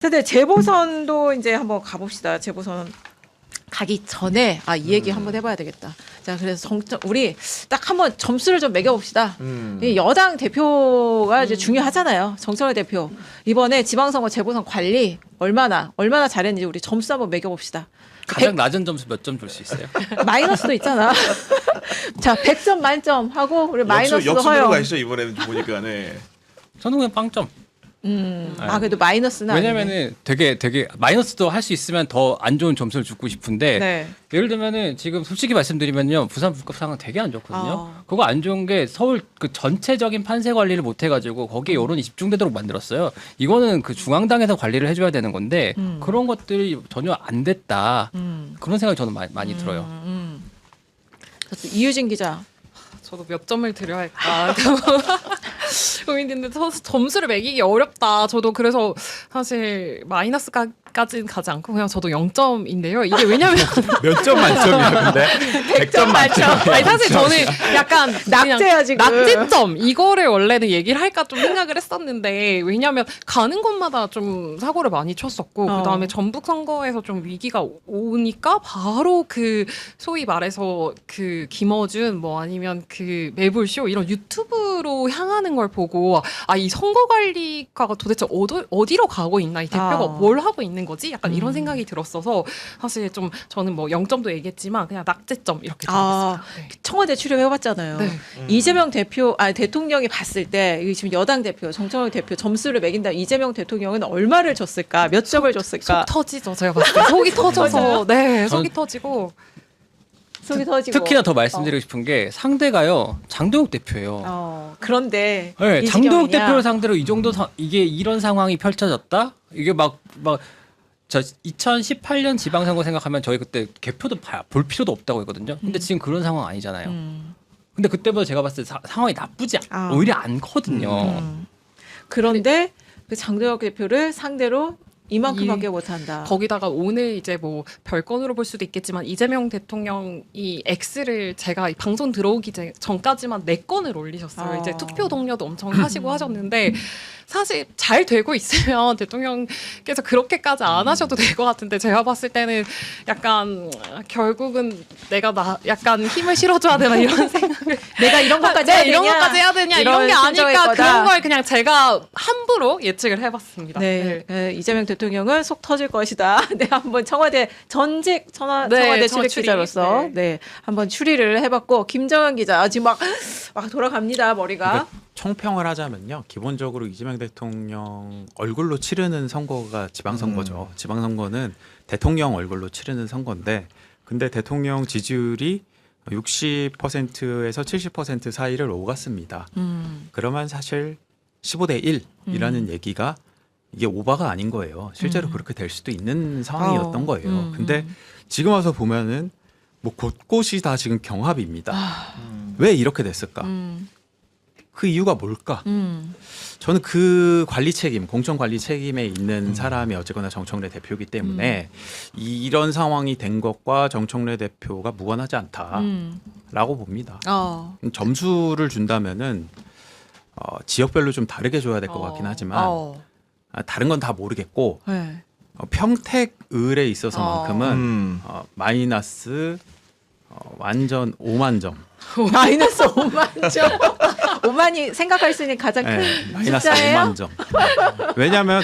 근데 재보선도 이제 한번 가봅시다. 재보선 가기 전에 이 얘기 한번 해봐야 되겠다. 자, 그래서 우리 딱 한번 점수를 좀 매겨봅시다. 이 여당 대표가 이제 중요하잖아요. 정청래 대표 이번에 지방선거 재보선 관리 얼마나 잘했는지 우리 점수 한번 매겨봅시다. 가장 낮은 점수 몇 점 줄 수 있어요? 마이너스도 있잖아. 자, 100점 만점 하고 우리 마이너스도 역순으로 허용. 가시죠 이번에는 보니까. 네. 저는 그냥 빵점. 그래도 마이너스는 왜냐면은 되게 마이너스도 할 수 있으면 더 안 좋은 점수를 주고 싶은데 네. 예를 들면은 지금 솔직히 말씀드리면요 부산 불법 상황 되게 안 좋거든요. 아. 그거 안 좋은 게 서울 그 전체적인 판세 관리를 못 해가지고 거기에 여론이 집중되도록 만들었어요. 이거는 그 중앙당에서 관리를 해줘야 되는 건데 그런 것들이 전혀 안 됐다. 그런 생각이 저는 많이 들어요. 이유진 기자. 저도 몇 점을 드려야 할까 고민인데 점수를 매기기 어렵다. 저도 그래서 사실 마이너스까지는 가지 않고 그냥 저도 0점인데요. 이게 왜냐면 몇 점 만점이야 근데? 100점 만점. 아니 사실 저는 약간 낙제야, 지금. 낙제점 이거를 원래는 얘기를 할까 좀 생각을 했었는데 왜냐면 가는 곳마다 좀 사고를 많이 쳤었고 그다음에 전북 선거에서 좀 위기가 오니까 바로 그 소위 말해서 그 김어준 뭐 아니면 그 매불쇼 이런 유튜브로 향하는 걸 보고 이 선거 관리가 도대체 어디로 가고 있나 이 대표가 뭘 하고 있는 거지? 약간 이런 생각이 들었어서 사실 좀 저는 뭐 0점도 얘기했지만 그냥 낙제점 이렇게 적었습니다. 네. 청와대 출연해봤잖아요. 네. 이재명 대통령이 봤을 때 지금 여당 대표 정청래 대표 점수를 매긴다. 이재명 대통령은 얼마를 줬을까? 몇 점을 줬을까? 속 터지죠. 제가 봤을 때 속이 터져서 네 속이 터지고 속이 터지고. 특히나 더 말씀드리고 싶은 게 상대가요 장도혁 대표예요. 그런데 네, 이 장도혁 지경이냐? 대표를 상대로 이 정도 이게 이런 상황이 펼쳐졌다? 이게 저 2018년 지방선거 생각하면 저희 그때 개표도 볼 필요도 없다고 했거든요. 근데 지금 그런 상황 아니잖아요. 근데 그때보다 제가 봤을 때 상황이 나쁘지 오히려 않거든요. 그런데 그 장도혁 대표를 상대로 이만큼밖에 못한다. 거기다가 오늘 이제 뭐 별건으로 볼 수도 있겠지만 이재명 대통령이 X를 제가 이 방송 들어오기 전까지만 4건을 올리셨어요. 이제 투표 동료도 엄청 하시고 하셨는데 사실 잘 되고 있으면 대통령께서 그렇게까지 안 하셔도 될 것 같은데 제가 봤을 때는 약간 결국은 내가 약간 힘을 실어줘야 되나 이런 생각을 내가 이런 것까지 해야 이런 되냐? 것까지 해야 되냐 이런 게 심정일 아닐까 거다. 그런 걸 그냥 제가 함부로 예측을 해봤습니다. 네, 이재명 대통령은 속 터질 것이다. 네, 한번 청와대 전직 청와대 네, 출입 추리. 기자로서 네. 한번 추리를 해봤고 김정은 기자 지금 막 돌아갑니다 머리가. 그러니까 총평을 하자면요, 기본적으로 이재명 대통령 얼굴로 치르는 선거가 지방선거죠. 지방선거는 대통령 얼굴로 치르는 선거인데, 근데 대통령 지지율이 60%에서 70% 사이를 오갔습니다. 그러면 사실 15대 1이라는 얘기가 이게 오바가 아닌 거예요. 실제로 그렇게 될 수도 있는 상황이었던 거예요. 근데 지금 와서 보면은 뭐 곳곳이 다 지금 경합입니다. 왜 이렇게 됐을까? 그 이유가 뭘까? 저는 그 관리 책임, 공천 관리 책임에 있는 사람이 어쨌거나 정청래 대표이기 때문에 이런 상황이 된 것과 정청래 대표가 무관하지 않다라고 봅니다. 점수를 준다면은 지역별로 좀 다르게 줘야 될 것 같긴 하지만 다른 건 다 모르겠고 네. 평택 을에 있어서만큼은 마이너스 완전 5만 점. 마이너스 5만 점. 5만이 생각할 수 있는 가장 큰 마이너스 숫자예요? 5만 점. 왜냐하면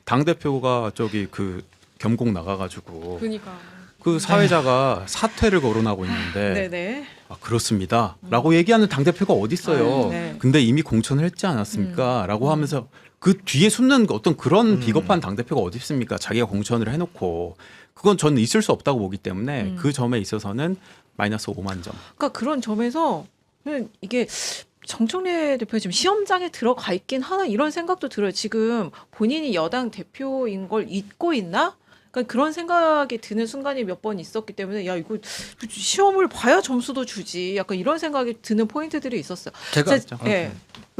당 대표가 저기 그 겸곡 나가가지고 그러니까 그 사회자가 사퇴를 거론하고 있는데 네네. 그렇습니다라고 얘기하는 당 대표가 어디 있어요? 네. 근데 이미 공천을 했지 않았습니까?라고 하면서 그 뒤에 숨는 어떤 그런 비겁한 당 대표가 어디 있습니까? 자기가 공천을 해놓고 그건 저는 있을 수 없다고 보기 때문에 그 점에 있어서는 마이너스 5만 점. 그러니까 그런 점에서 이게 정청래 대표 지금 시험장에 들어가 있긴 하나 이런 생각도 들어요. 지금 본인이 여당 대표인 걸 잊고 있나? 그러니까 그런 생각이 드는 순간이 몇 번 있었기 때문에 야 이거 시험을 봐야 점수도 주지. 약간 이런 생각이 드는 포인트들이 있었어요. 제가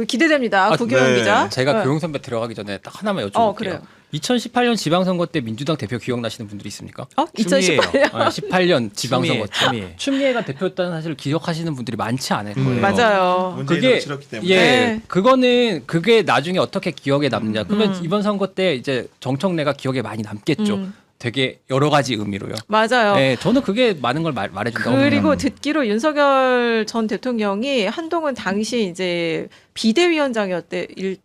기대됩니다. 구경훈 네. 기자. 제가 네. 교영 선배 들어가기 전에 딱 하나만 여쭤볼게요. 그래요. 2018년 지방선거 때 민주당 대표 기억나시는 분들이 있습니까? 2018년. 18년 지방선거 추미애. 때 추미애가 대표였다는 사실을 기억하시는 분들이 많지 않을 거예요. 맞아요. 문재인으로 치렀기 때문에. 네. 그게 나중에 어떻게 기억에 남느냐. 그러면 이번 선거 때 이제 정청래가 기억에 많이 남겠죠. 되게 여러 가지 의미로요. 맞아요. 네, 저는 그게 많은 걸 말해준다고 그리고 봅니다. 듣기로 윤석열 전 대통령이 한동훈 당시 이제 비대위원장일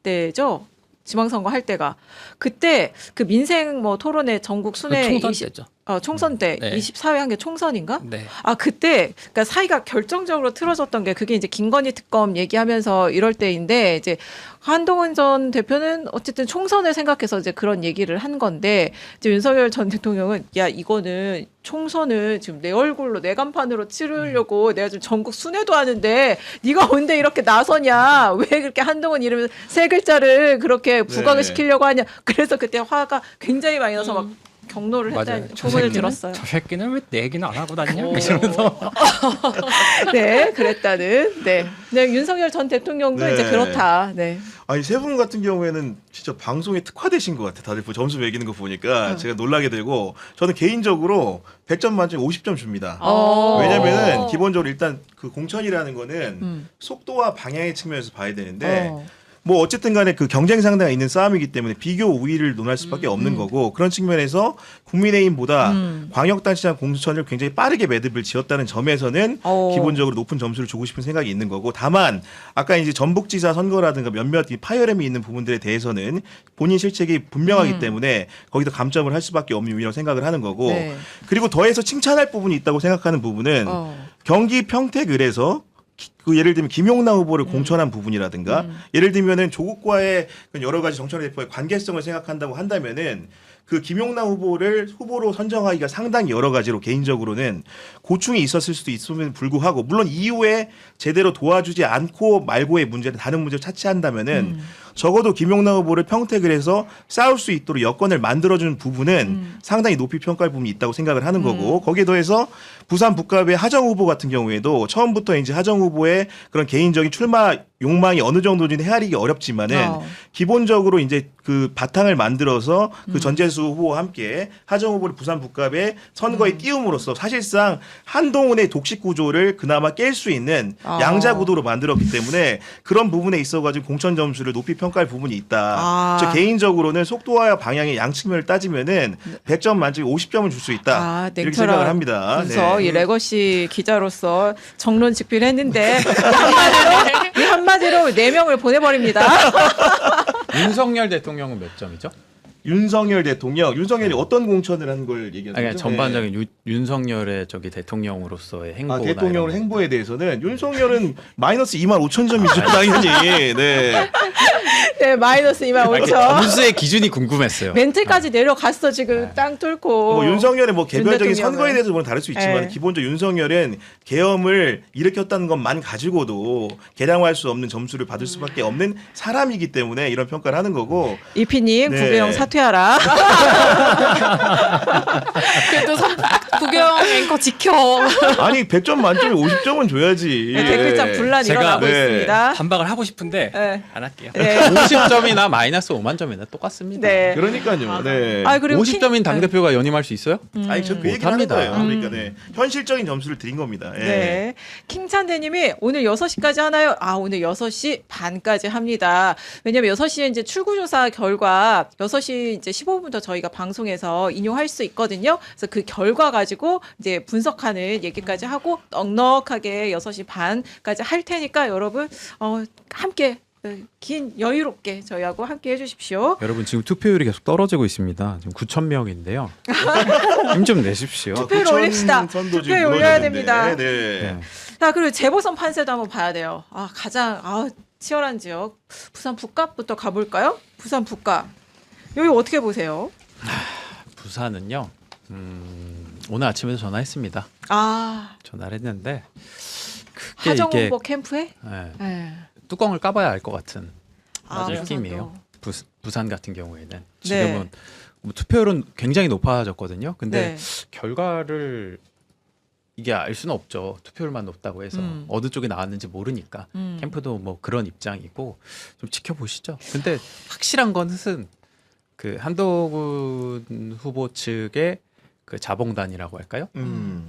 때죠. 지방선거 할 때가 그때 그 민생 뭐 토론회 전국 순회 총선 때죠. 총선 때 네. 24회 한 게 총선인가? 네. 아 그때 그러니까 사이가 결정적으로 틀어졌던 게 그게 이제 김건희 특검 얘기하면서 이럴 때인데 이제 한동훈 전 대표는 어쨌든 총선을 생각해서 이제 그런 얘기를 한 건데 이제 윤석열 전 대통령은 야 이거는 총선을 지금 내 얼굴로 내 간판으로 치르려고 내가 지금 전국 순회도 하는데 네가 언제 이렇게 나서냐 왜 그렇게 한동훈 이름 세 글자를 그렇게 부각을 네. 시키려고 하냐 그래서 그때 화가 굉장히 많이 나서 막 경로를 맞아요. 했다는 저 소문을 새끼는- 들었어요. 저 새끼는 왜 내 얘기는 안 하고 다니냐? 이러면서 네, 그랬다는. 네, 네 윤석열 전 대통령도 네. 이제 그렇다. 네, 아니 세 분 같은 경우에는 진짜 방송에 특화되신 것 같아. 다들 점수 매기는 거 보니까 제가 놀라게 되고 저는 개인적으로 100점 만점에 50점 줍니다. 왜냐면은 기본적으로 일단 그 공천이라는 거는 속도와 방향의 측면에서 봐야 되는데 뭐 어쨌든 간에 그 경쟁 상대가 있는 싸움이기 때문에 비교 우위를 논할 수밖에 없는 거고 그런 측면에서 국민의힘보다 광역단체장 공천을 굉장히 빠르게 매듭을 지었다는 점에서는 기본적으로 높은 점수를 주고 싶은 생각이 있는 거고 다만 아까 이제 전북지사 선거라든가 몇몇 이 파열음이 있는 부분들에 대해서는 본인 실책이 분명하기 때문에 거기서 감점을 할 수밖에 없는 요인이라고 생각을 하는 거고 네. 그리고 더해서 칭찬할 부분이 있다고 생각하는 부분은 경기 평택을에서 그 예를 들면 김용남 후보를 공천한 부분이라든가 예를 들면은 조국과의 여러 가지 정청래 대표의 관계성을 생각한다고 한다면은 그 김용남 후보를 후보로 선정하기가 상당히 여러 가지로 개인적으로는 고충이 있었을 수도 있음에도 불구하고 물론 이후에 제대로 도와주지 않고 말고의 문제는 다른 문제를 차치한다면은 적어도 김용남 후보를 평택을 해서 싸울 수 있도록 여건을 만들어주는 부분은 상당히 높이 평가할 부분이 있다고 생각을 하는 거고 거기에 더해서 부산 북갑의 하정 후보 같은 경우에도 처음부터 이제 하정 후보의 그런 개인적인 출마 욕망이 어느 정도인지 헤아리기 어렵지만은 기본적으로 이제 그 바탕을 만들어서 그 전재수 후보와 함께 하정 후보를 부산 북갑의 선거에 띄움으로써 사실상 한동훈의 독식 구조를 그나마 깰 수 있는 양자 구도로 만들었기 때문에 그런 부분에 있어가지고 공천 점수를 높이 평가할 부분이 있다. 저 개인적으로는 속도와 방향의 양측면을 따지면은 100점 만점에 50점을 줄 수 있다. 이렇게 생각을 합니다. 그래서 네. 이 레거시 기자로서 정론 집필했는데 이 한마디로 4명을 보내버립니다. 윤석열 대통령은 몇 점이죠? 윤석열 대통령, 윤석열이 어떤 공천을 한 걸 얘기하는 아니, 거죠? 전반적인 윤석열의 저기 대통령으로서의 행보나 대통령 이런 거. 행보에 대해서는 윤석열은 마이너스 25,000점이죠 당연히. 네. 네, 마이너스 25,000. 점수의 기준이 궁금했어요. 멘트까지 내려갔어 지금 땅 뚫고. 뭐 윤석열의 뭐 개별적인 대통령은. 선거에 대해서 물론 다를 수 있지만 네. 기본적으로 윤석열은 계엄을 일으켰다는 것만 가지고도 계량할 수 없는 점수를 받을 수밖에 없는 사람이기 때문에 이런 평가를 하는 거고. 이피님 네. 구배영 사퇴하라. 그래도 부경 앵커 지켜. 아니 100점 만점에 50점은 줘야지. 네, 댓글장 분란 제가- 일어나고 네. 있습니다. 반박을 하고 싶은데 네. 안 할게요. 네. 50점이나 마이너스 5만 점이나 똑같습니다. 네. 그러니까요. 네. 아 그리고 50점인 당 대표가 연임할 수 있어요? 아니 저 그 얘기를 하는 못합니다. 거예요. 그러니까 네. 현실적인 점수를 드린 겁니다. 예. 네. 킹찬대님이 오늘 6시까지 하나요? 아, 오늘 6시 반까지 합니다. 왜냐면 6시에 이제 출구조사 결과 6시 이제 15분부터 저희가 방송에서 인용할 수 있거든요. 그래서 그 결과 가지고 이제 분석하는 얘기까지 하고 넉넉하게 6시 반까지 할 테니까 여러분, 함께 긴 여유롭게 저희하고 함께 해주십시오. 여러분 지금 투표율이 계속 떨어지고 있습니다. 지금 9천 명인데요. 힘 좀 내십시오. 투표율 올립시다. 투표율 올려야 됩니다. 네. 자, 그리고 재보선 판세도 한번 봐야 돼요. 아, 가장 치열한 지역 부산 북갑부터 가볼까요? 부산 북갑 여기 어떻게 보세요? 부산은요. 오늘 아침에도 전화했습니다. 아, 전화를 했는데 그게 하정 이게 후보 캠프에? 예, 네. 뚜껑을 까봐야 알 것 같은 아, 느낌이에요. 부산도. 부산 같은 경우에는 네. 지금은 뭐 투표율은 굉장히 높아졌거든요. 근데 네. 결과를 이게 알 수는 없죠. 투표율만 높다고 해서 어느 쪽이 나왔는지 모르니까 캠프도 뭐 그런 입장이고 좀 지켜보시죠. 근데 확실한 것은 그 한동훈 후보 측의 그 자봉단이라고 할까요?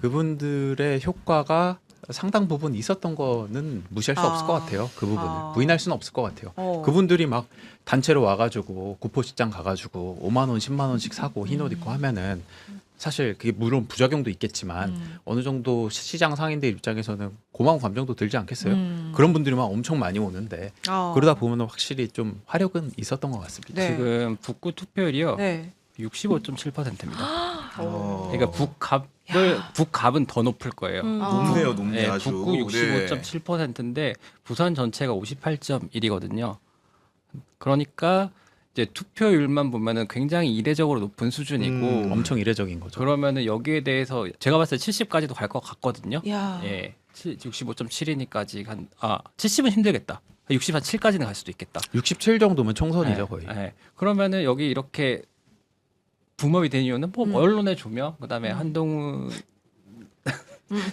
그분들의 효과가 상당 부분 있었던 거는 무시할 수 없을 것 같아요. 그 부분은 부인할 수는 없을 것 같아요. 그분들이 막 단체로 와가지고 구포시장 가가지고 5만 원, 10만 원씩 사고 흰 옷 입고 하면은 사실 그게 물론 부작용도 있겠지만 어느 정도 시장 상인들 입장에서는 고마운 감정도 들지 않겠어요? 그런 분들이 막 엄청 많이 오는데 그러다 보면 확실히 좀 화력은 있었던 것 같습니다. 네. 지금 북구 투표율이요. 네. 65.7%입니다. 오. 그러니까 북갑은 더 높을 거예요. 높네요, 높네 네, 아주. 북구 65.7%인데 부산 전체가 58.1이거든요. 그러니까 이제 투표율만 보면은 굉장히 이례적으로 높은 수준이고 엄청 이례적인 거죠. 그러면은 여기에 대해서 제가 봤을 때 70까지도 갈 것 같거든요. 야. 예. 65.7이니까 아직 70은 힘들겠다. 67까지는 갈 수도 있겠다. 67 정도면 총선이죠 거의. 예. 그러면은 여기 이렇게 붐업이 된 이유는 뭐 언론의 조명, 그다음에 한동훈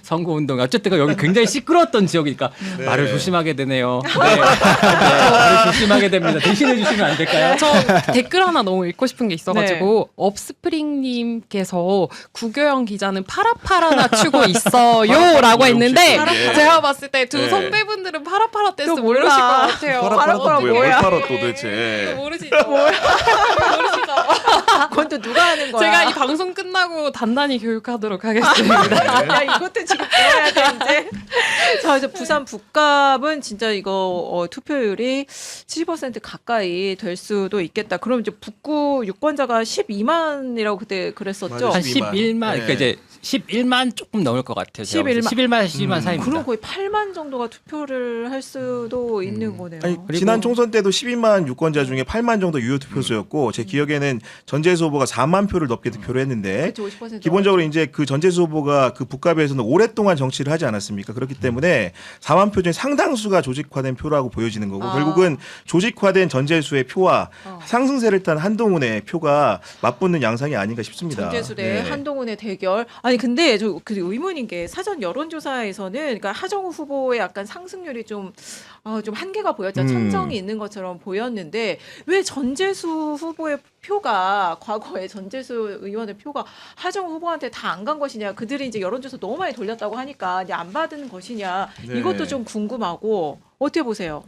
선거운동. 어쨌든 여기 굉장히 시끄러웠던 지역이니까 네. 말을 조심하게 되네요. 네. 말을 조심하게 됩니다. 대신해 주시면 안 될까요? 저 댓글 하나 너무 읽고 싶은 게 있어가지고 업스프링님께서 구교영 기자는 파라파라나 추고 있어요라고 했는데 파라파라. 제가 봤을 때 두 네. 선배분들은 파라파라 댄스 또 모르실 것 몰라. 같아요. 파라파라가 뭐야? 뭘 뭐야? 팔아 또 도대체? 모르시죠? 모르시죠? 그건 또 누가 하는 거야? 제가 이 방송 끝나고 단단히 교육하도록 하겠습니다. 야, 이것도 지금 들어야 돼 이제. 자, 이제 부산 북갑은 진짜 이거 투표율이 70% 가까이 될 수도 있겠다. 그럼 이제 북구 유권자가 12만이라고 그때 그랬었죠. 맞아요. 한 12만. 11만, 그러니까 네. 이제 11만 조금 넘을 것 같아요. 11만. 11만 12만 사이입니다. 그럼 거의 8만 정도가 투표를 할 수도 있는 거네요. 아니, 그리고- 지난 총선 때도 12만 유권자 중에 8만 정도 유효 투표수였고 제 기억에는 전재수 후보가 4만 표를 넘게 득표를 했는데 그렇죠, 50%. 기본적으로 이제 그 전재수 후보가 그 북갑에서는 오랫동안 정치를 하지 않았습니까? 그렇기 때문에 4만 표 중에 상당수가 조직화된 표라고 보여지는 거고 결국은 조직화된 전재수의 표와 상승세를 탄 한동훈의 표가 맞붙는 양상이 아닌가 싶습니다. 전재수 대 네. 한동훈의 대결. 아니 근데 저 그 의문인 게 사전 여론조사에서는 그러니까 하정우 후보의 약간 상승률이 좀 한계가 보였죠. 천정이 있는 것처럼 보였는데 왜 전재수 후보의 표가 과거에 전재수 의원의 표가 하정우 후보한테 다 안 간 것이냐. 그들이 이제 여론조사 너무 많이 돌렸다고 하니까 이제 안 받은 것이냐. 네. 이것도 좀 궁금하고 어떻게 보세요?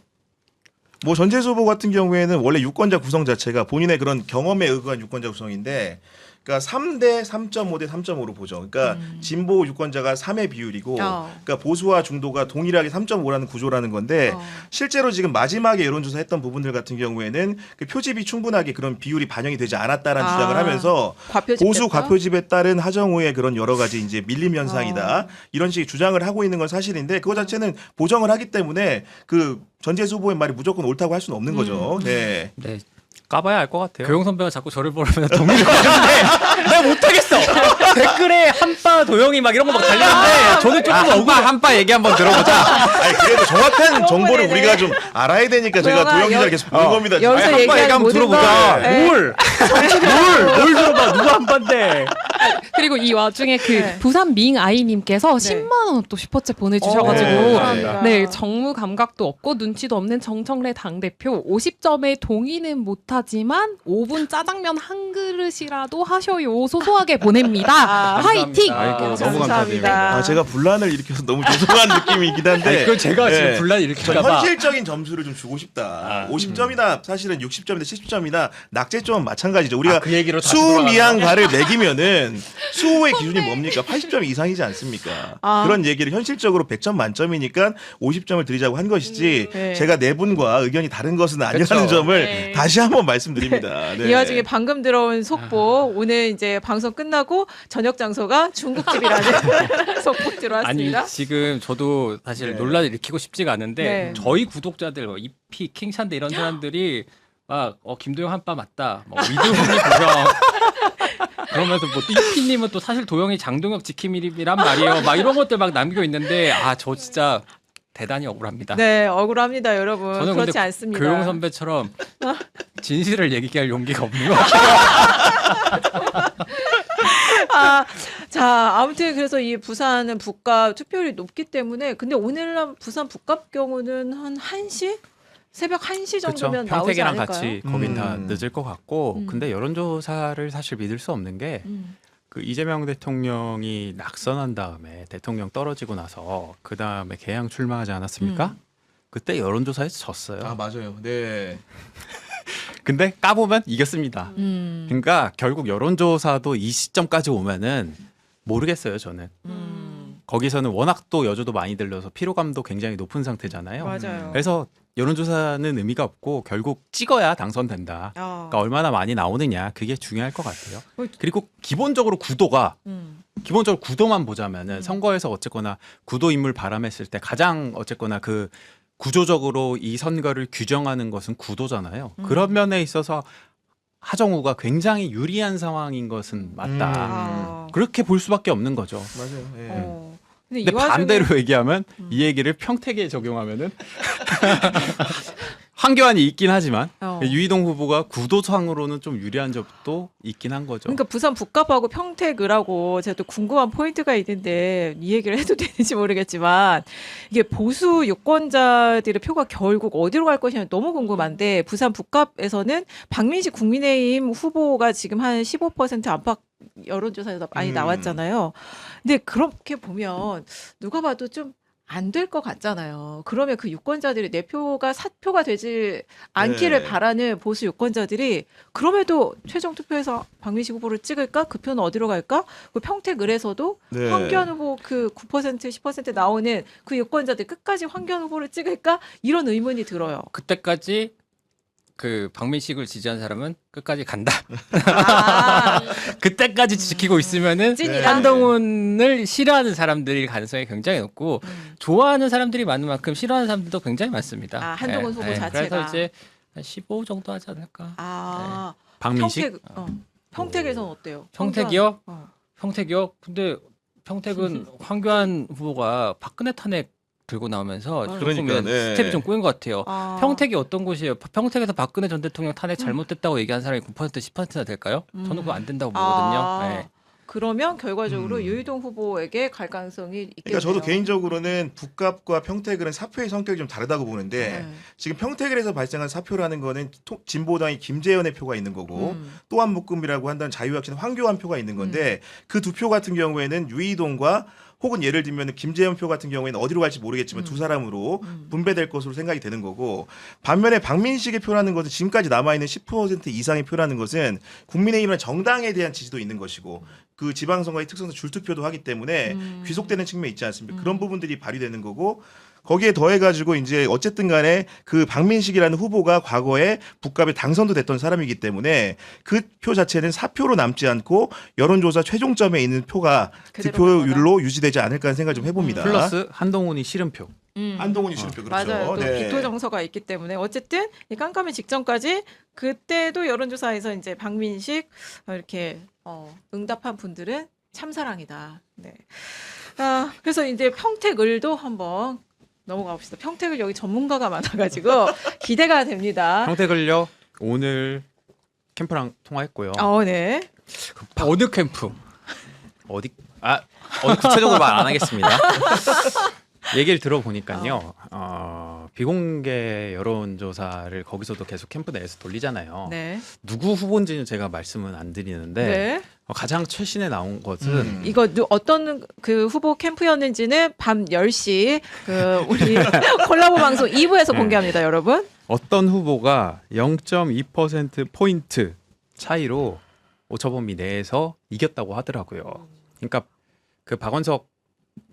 뭐 전재수 후보 같은 경우에는 원래 유권자 구성 자체가 본인의 그런 경험에 의거한 유권자 구성인데 그러니까 3대 3.5 대 3.5로 보죠. 그러니까 진보 유권자가 3의 비율이고 그러니까 보수와 중도가 동일하게 3.5라는 구조라는 건데 실제로 지금 마지막에 여론조사 했던 부분들 같은 경우에는 그 표집이 충분하게 그런 비율이 반영이 되지 않았다라는 주장을 하면서 과표집 보수 됐다? 과표집에 따른 하정우의 그런 여러 가지 이제 밀림 현상이다. 이런 식의 주장을 하고 있는 건 사실인데 그거 자체는 보정을 하기 때문에 그 전재수 후보의 말이 무조건 옳다고 할 수는 없는 거죠. 네. 네. 까봐야 알 것 같아요. 교영 선배가 자꾸 저를 보면 동의를 하는데 내가 못하겠어. 댓글에 한빠 도영이 막 이런 거 막 달리는데 저는 조금 한바 얘기 한번 들어보자. 아니 그래도 정확한 정보를 네네. 우리가 좀 알아야 되니까 제가 도영아, 도영 기자를 계속 부른 겁니다. 지금. 여기서 한바 얘기하는 얘기 한번 모든 들어보자. 걸, 네. 뭘 들어봐. 누가 한빠인데. 그리고 이 와중에 그 네. 부산 밍아이님께서 네. 10만 원 또 슈퍼챗 보내주셔가지고 네. 감사합니다. 네, 정무 감각도 없고 눈치도 없는 정청래 당대표 50점에 동의는 못하지만 5분 짜장면 한 그릇이라도 하셔요. 소소하게 보냅니다. 화이팅! 아이고, 너무 감사합니다. 제가 분란을 일으켜서 너무 죄송한 느낌이긴 한데 아니, 그건 제가 네. 지금 분란 전 일으킬까봐. 현실적인 점수를 좀 주고 싶다. 50점이나 사실은 60점이나 70점이나 낙제점은 마찬가지죠. 우리가 그 얘기로 다시 수미양가를 매기면은 수호의 기준이 뭡니까? 80점 이상이지 않습니까? 그런 얘기를 현실적으로 100점 만점이니까 50점을 드리자고 한 것이지 네. 제가 네 분과 의견이 다른 것은 아니라는 그쵸. 점을 네. 다시 한번 말씀드립니다. 네. 이 와중에 방금 들어온 속보 오늘 이제 방송 끝나고 저녁 장소가 중국집이라는 속보 아니 들어왔습니다. 지금 저도 사실 네. 논란을 일으키고 싶지가 않은데 네. 저희 구독자들 뭐 이피 킹찬데 이런 사람들이 막 김도영 한빠 맞다. 뭐 위도훈이 고정. 그러면서 뭐 이피님은 또 사실 도영이 장동혁 지킴이란 말이에요. 막 이런 것들 막 남기고 있는데 저 진짜 대단히 억울합니다. 네, 억울합니다, 여러분. 저는 그렇지 근데 않습니다. 교영 선배처럼 진실을 얘기할 용기가 없는 것 같아요. 자, 아무튼 그래서 이 부산은 북갑 투표율이 높기 때문에 근데 오늘 부산 북갑 경우는 한 1시 새벽 1시 그렇죠. 정도면 나오지 평택이랑 않을까요? 같이 거긴 다 늦을 것 같고 음. 근데 여론조사를 사실 믿을 수 없는 게 그 이재명 대통령이 낙선한 다음에 대통령 떨어지고 나서 그 다음에 개항 출마하지 않았습니까? 그때 여론조사에서 졌어요. 아 맞아요. 네. 근데 까보면 이겼습니다. 음. 그러니까 결국 여론조사도 이 시점까지 오면은 모르겠어요. 저는 거기서는 워낙 또 여주도 많이 들려서 피로감도 굉장히 높은 상태잖아요. 맞아요. 그래서 여론조사는 의미가 없고 결국 찍어야 당선된다. 그러니까 얼마나 많이 나오느냐 그게 중요할 것 같아요. 그리고 기본적으로 기본적으로 구도만 보자면은 선거에서 어쨌거나 구도 인물 바람했을 때 가장 어쨌거나 그 구조적으로 이 선거를 규정하는 것은 구도잖아요. 그런 면에 있어서 하정우가 굉장히 유리한 상황인 것은 맞다. 아. 그렇게 볼 수밖에 없는 거죠. 맞아요. 예. 근데, 근데 이 와중에 반대로 얘기하면 이 얘기를 평택에 적용하면은 황교안이 있긴 하지만 유이동 후보가 구도상으로는 좀 유리한 점도 있긴 한 거죠. 그러니까 부산 북갑하고 평택을하고 제가 또 궁금한 포인트가 있는데 이 얘기를 해도 되는지 모르겠지만 이게 보수 유권자들의 표가 결국 어디로 갈 것이냐 너무 궁금한데 부산 북갑에서는 박민식 국민의힘 후보가 지금 한 15% 안팎 여론조사에서 많이 나왔잖아요. 근데 그렇게 보면 누가 봐도 좀 안 될 것 같잖아요. 그러면 그 유권자들이 내 표가 사표가 되지 않기를 네. 바라는 보수 유권자들이 그럼에도 최종 투표에서 박민식 후보를 찍을까? 그 표는 어디로 갈까? 그 평택을에서도 네. 황교안 후보 그 9% 10% 나오는 그 유권자들 끝까지 황교안 후보를 찍을까? 이런 의문이 들어요. 그때까지 그 박민식을 지지한 사람은 끝까지 간다. 아, 그때까지 지키고 있으면은 찐이다. 한동훈을 싫어하는 사람들이 가능성이 굉장히 높고 좋아하는 사람들이 많은 만큼 싫어하는 사람들도 굉장히 많습니다. 아, 한동훈 후보 자체가. 그래서 이제 한 15 정도 하지 않을까. 아, 박민식 평택에서는 어때요? 평택이요? 황교안. 평택이요? 근데 평택은 황교안 후보가 박근혜 탄핵 들고 나오면서 조금 그러니까, 네. 스텝이 좀 꼬인 것 같아요. 아. 평택이 어떤 곳이에요? 평택에서 박근혜 전 대통령 탄핵 잘못됐다고 얘기한 사람이 9% 10%나 될까요? 저는 그거 안 된다고 보거든요. 아, 네. 그러면 결과적으로 유이동 후보에게 갈 가능성이 있겠네요. 그러니까 저도 개인적으로는 북갑과 평택은 사표의 성격이 좀 다르다고 보는데 지금 평택에서 발생한 사표라는 거는 진보당이 김재현의 표가 있는 거고 또한 묶음이라고 한다는 자유혁신 황교안 표가 있는 건데 그 두 표 같은 경우에는 유이동과 혹은 예를 들면 김재현 표 같은 경우에는 어디로 갈지 모르겠지만 두 사람으로 분배될 것으로 생각이 되는 거고 반면에 박민식의 표라는 것은 지금까지 남아있는 10% 이상의 표라는 것은 국민의힘이라는 정당에 대한 지지도 있는 것이고 그 지방선거의 특성상 줄투표도 하기 때문에 귀속되는 측면이 있지 않습니까? 그런 부분들이 발휘되는 거고 거기에 더해가지고 이제 어쨌든 간에 그 박민식이라는 후보가 과거에 북갑에 당선도 됐던 사람이기 때문에 그 표 자체는 사표로 남지 않고 여론조사 최종점에 있는 표가 득표율로 유지되지 않을까 하는 생각을 좀 해봅니다. 플러스 한동훈이 싫은표. 한동훈이 싫은표 그렇죠. 맞아요. 또 네. 비토 정서가 있기 때문에 어쨌든 이 깜깜이 직전까지 그때도 여론조사에서 이제 박민식 이렇게 응답한 분들은 참사랑이다. 네. 아, 그래서 이제 평택을도 한번 넘어가 봅시다. 평택을 여기 전문가가 많아가지고 기대가 됩니다. 평택을요 오늘 캠프랑 통화했고요. 네. 어느 캠프? 어디 구체적으로 말 안 하겠습니다. 얘기를 들어보니까요. 비공개 여론조사를 거기서도 계속 캠프 내에서 돌리잖아요. 네. 누구 후보인지는 제가 말씀은 안 드리는데 네. 가장 최신에 나온 것은 이거 어떤 그 후보 캠프였는지는 밤 10시 그 우리 콜라보 방송 2부에서 공개합니다, 여러분. 어떤 후보가 0.2% 차이로 오차범위 내에서 이겼다고 하더라고요. 그러니까 그 박원석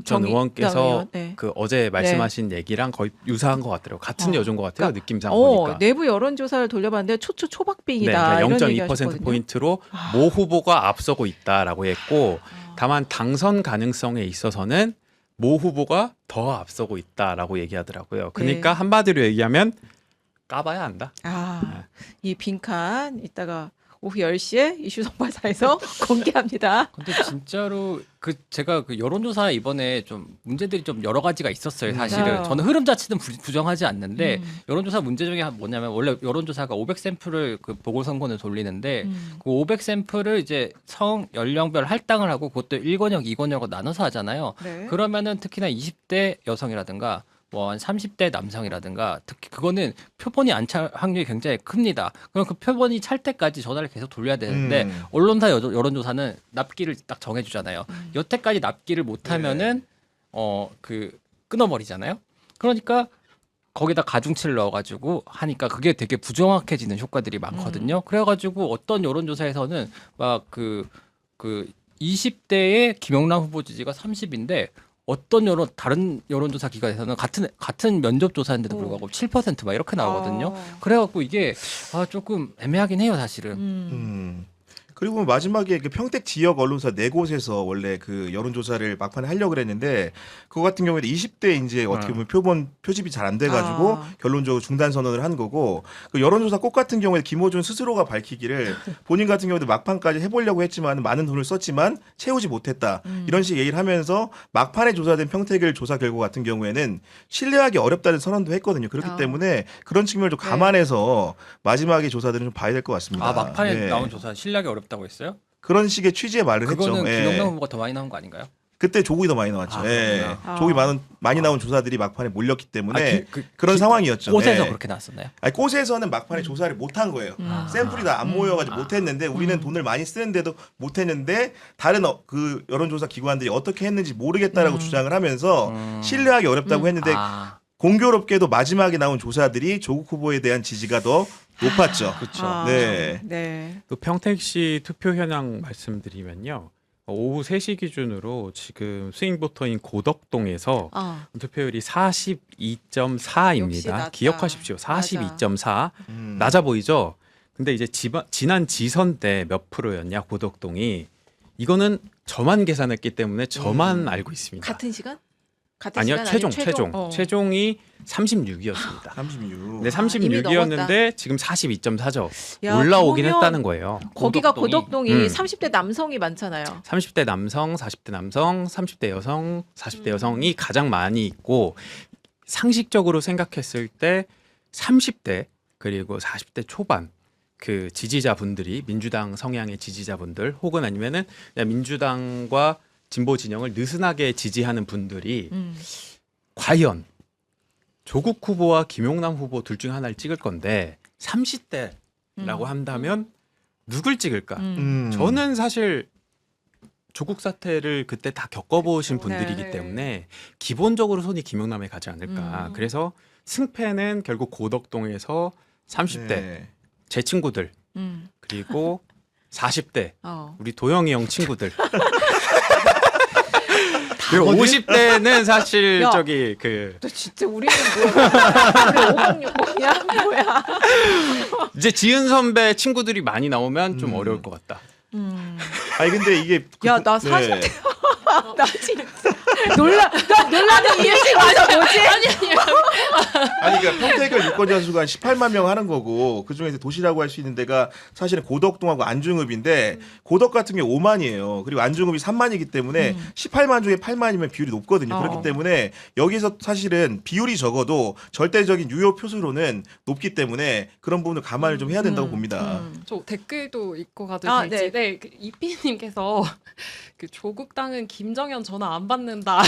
전 의원께서 의원, 네. 그 어제 말씀하신 얘기랑 거의 유사한 것 같더라고요. 같은 여론 것 같아요. 그러니까, 느낌상 보니까. 내부 여론조사를 돌려봤는데 초박빙이다. 네, 이런 그러니까 얘기 0.2% 하셨거든요. 포인트로 모 후보가 앞서고 있다라고 했고 다만 당선 가능성에 있어서는 모 후보가 더 앞서고 있다라고 얘기하더라고요. 그러니까 네. 한마디로 얘기하면 까봐야 한다. 이 빈칸 이따가 오후 10시에 이슈 선발사에서 공개합니다. 근데 진짜로 제가 그 여론조사 이번에 좀 문제들이 좀 여러 가지가 있었어요. 사실은 맞아요. 저는 흐름 자체는 부정하지 않는데 여론조사 문제 중에 뭐냐면 원래 여론조사가 500샘플을 그 보궐선거는 돌리는데 그 500샘플을 이제 성 연령별 할당을 하고 그것도 1권역, 2권역으로 나눠서 하잖아요. 네. 그러면은 특히나 20대 여성이라든가 뭐 한 30대 남성이라든가 특히 그거는 표본이 안 찰 확률이 굉장히 큽니다. 그럼 그 표본이 찰 때까지 전화를 계속 돌려야 되는데 언론사 여론조사는 납기를 딱 정해주잖아요. 여태까지 납기를 못하면은 그 끊어버리잖아요. 그러니까 거기다 가중치를 넣어가지고 하니까 그게 되게 부정확해지는 효과들이 많거든요. 그래가지고 어떤 여론조사에서는 막 그 20대의 김영남 후보 지지가 30인데 어떤 다른 여론조사 기관에서는 같은 면접 조사인데도 불구하고 7%막 이렇게 나오거든요. 그래갖고 이게 조금 애매하긴 해요, 사실은. 그리고 마지막에 그 평택 지역 언론사 4곳에서 원래 그 여론조사를 막판에 하려고 그랬는데 그거 같은 경우에는 20대 이제 어떻게 보면 표집이 잘 안 돼가지고 결론적으로 중단 선언을 한 거고 그 여론조사 꽃 같은 경우에 김어준 스스로가 밝히기를 본인 같은 경우도 막판까지 해보려고 했지만 많은 돈을 썼지만 채우지 못했다 이런 식 얘기를 하면서 막판에 조사된 평택을 조사 결과 같은 경우에는 신뢰하기 어렵다는 선언도 했거든요. 그렇기 때문에 그런 측면을 좀 감안해서 마지막에 조사들은 좀 봐야 될 것 같습니다. 막판에 나온 조사 신뢰하기 어렵다고 했어요? 그런 식의 취지의 말을 했죠. 그거는 김영남 후보가 더 많이 나온 거 아닌가요? 그때 조국이 더 많이 나왔죠. 조국이 많이 나온 조사들이 막판에 몰렸기 때문에 그런 상황이었죠. 꽃에서 그렇게 나왔었나요? 아니, 꽃에서는 막판에 조사를 못한 거예요. 샘플이 다 안 모여가지고 못했는데 우리는 돈을 많이 쓰는데도 못했는데 다른 그 여론조사 기관들이 어떻게 했는지 모르겠다라고 주장을 하면서 신뢰하기 어렵다고 했는데 공교롭게도 마지막에 나온 조사들이 조국 후보에 대한 지지가 더 높았죠. 그렇죠. 네. 또 평택시 투표 현황 말씀드리면요. 오후 3시 기준으로 지금 스윙보터인 고덕동에서 투표율이 42.4입니다. 기억하십시오. 42.4. 낮아 보이죠? 근데 이제 지난 지선 때 몇 프로였냐 고덕동이 이거는 저만 계산했기 때문에 저만 알고 있습니다. 같은 시간? 아니요, 최종이 36이었습니다. 36. 네, 36이었는데 지금 42.4죠. 야, 올라오긴 그러면 했다는 거예요. 거기가 고덕동이 30대 남성이 많잖아요. 30대 남성, 40대 남성, 30대 여성, 40대 여성이 가장 많이 있고 상식적으로 생각했을 때 30대 그리고 40대 초반 그 지지자분들이 민주당 성향의 지지자분들 혹은 아니면은 민주당과 진보 진영을 느슨하게 지지하는 분들이 과연 조국 후보와 김용남 후보 둘 중 하나를 찍을 건데 30대라고 한다면 누굴 찍을까? 저는 사실 조국 사태를 그때 다 겪어보신 분들이기 때문에 기본적으로 손이 김용남에 가지 않을까. 그래서 승패는 결국 고덕동에서 30대 제 친구들 그리고 40대 우리 도영이 형 친구들 그리고 50대는 사실 야, 저기 그 너 진짜 우리는 뭐야? 560이야? 뭐야? 이제 지은 선배 친구들이 많이 나오면 좀 어려울 것 같다. 아니 근데 이게 야, 나 40대. 나 진짜 놀라는 이유지 맞아 뭐지? 아니 그러니까 평택을 유권자 수가 한 18만 명 하는 거고 그중에 도시라고 할 수 있는 데가 사실은 고덕동하고 안중읍인데 고덕 같은 게 5만이에요. 그리고 안중읍이 3만이기 때문에 18만 중에 8만이면 비율이 높거든요. 그렇기 때문에 여기서 사실은 비율이 적어도 절대적인 유효 표수로는 높기 때문에 그런 부분을 감안을 좀 해야 된다고 봅니다. 저 댓글도 읽고 가도 될지. 네, 그 이피님께서 그 조국 당은 김정현 전화 안 받는다.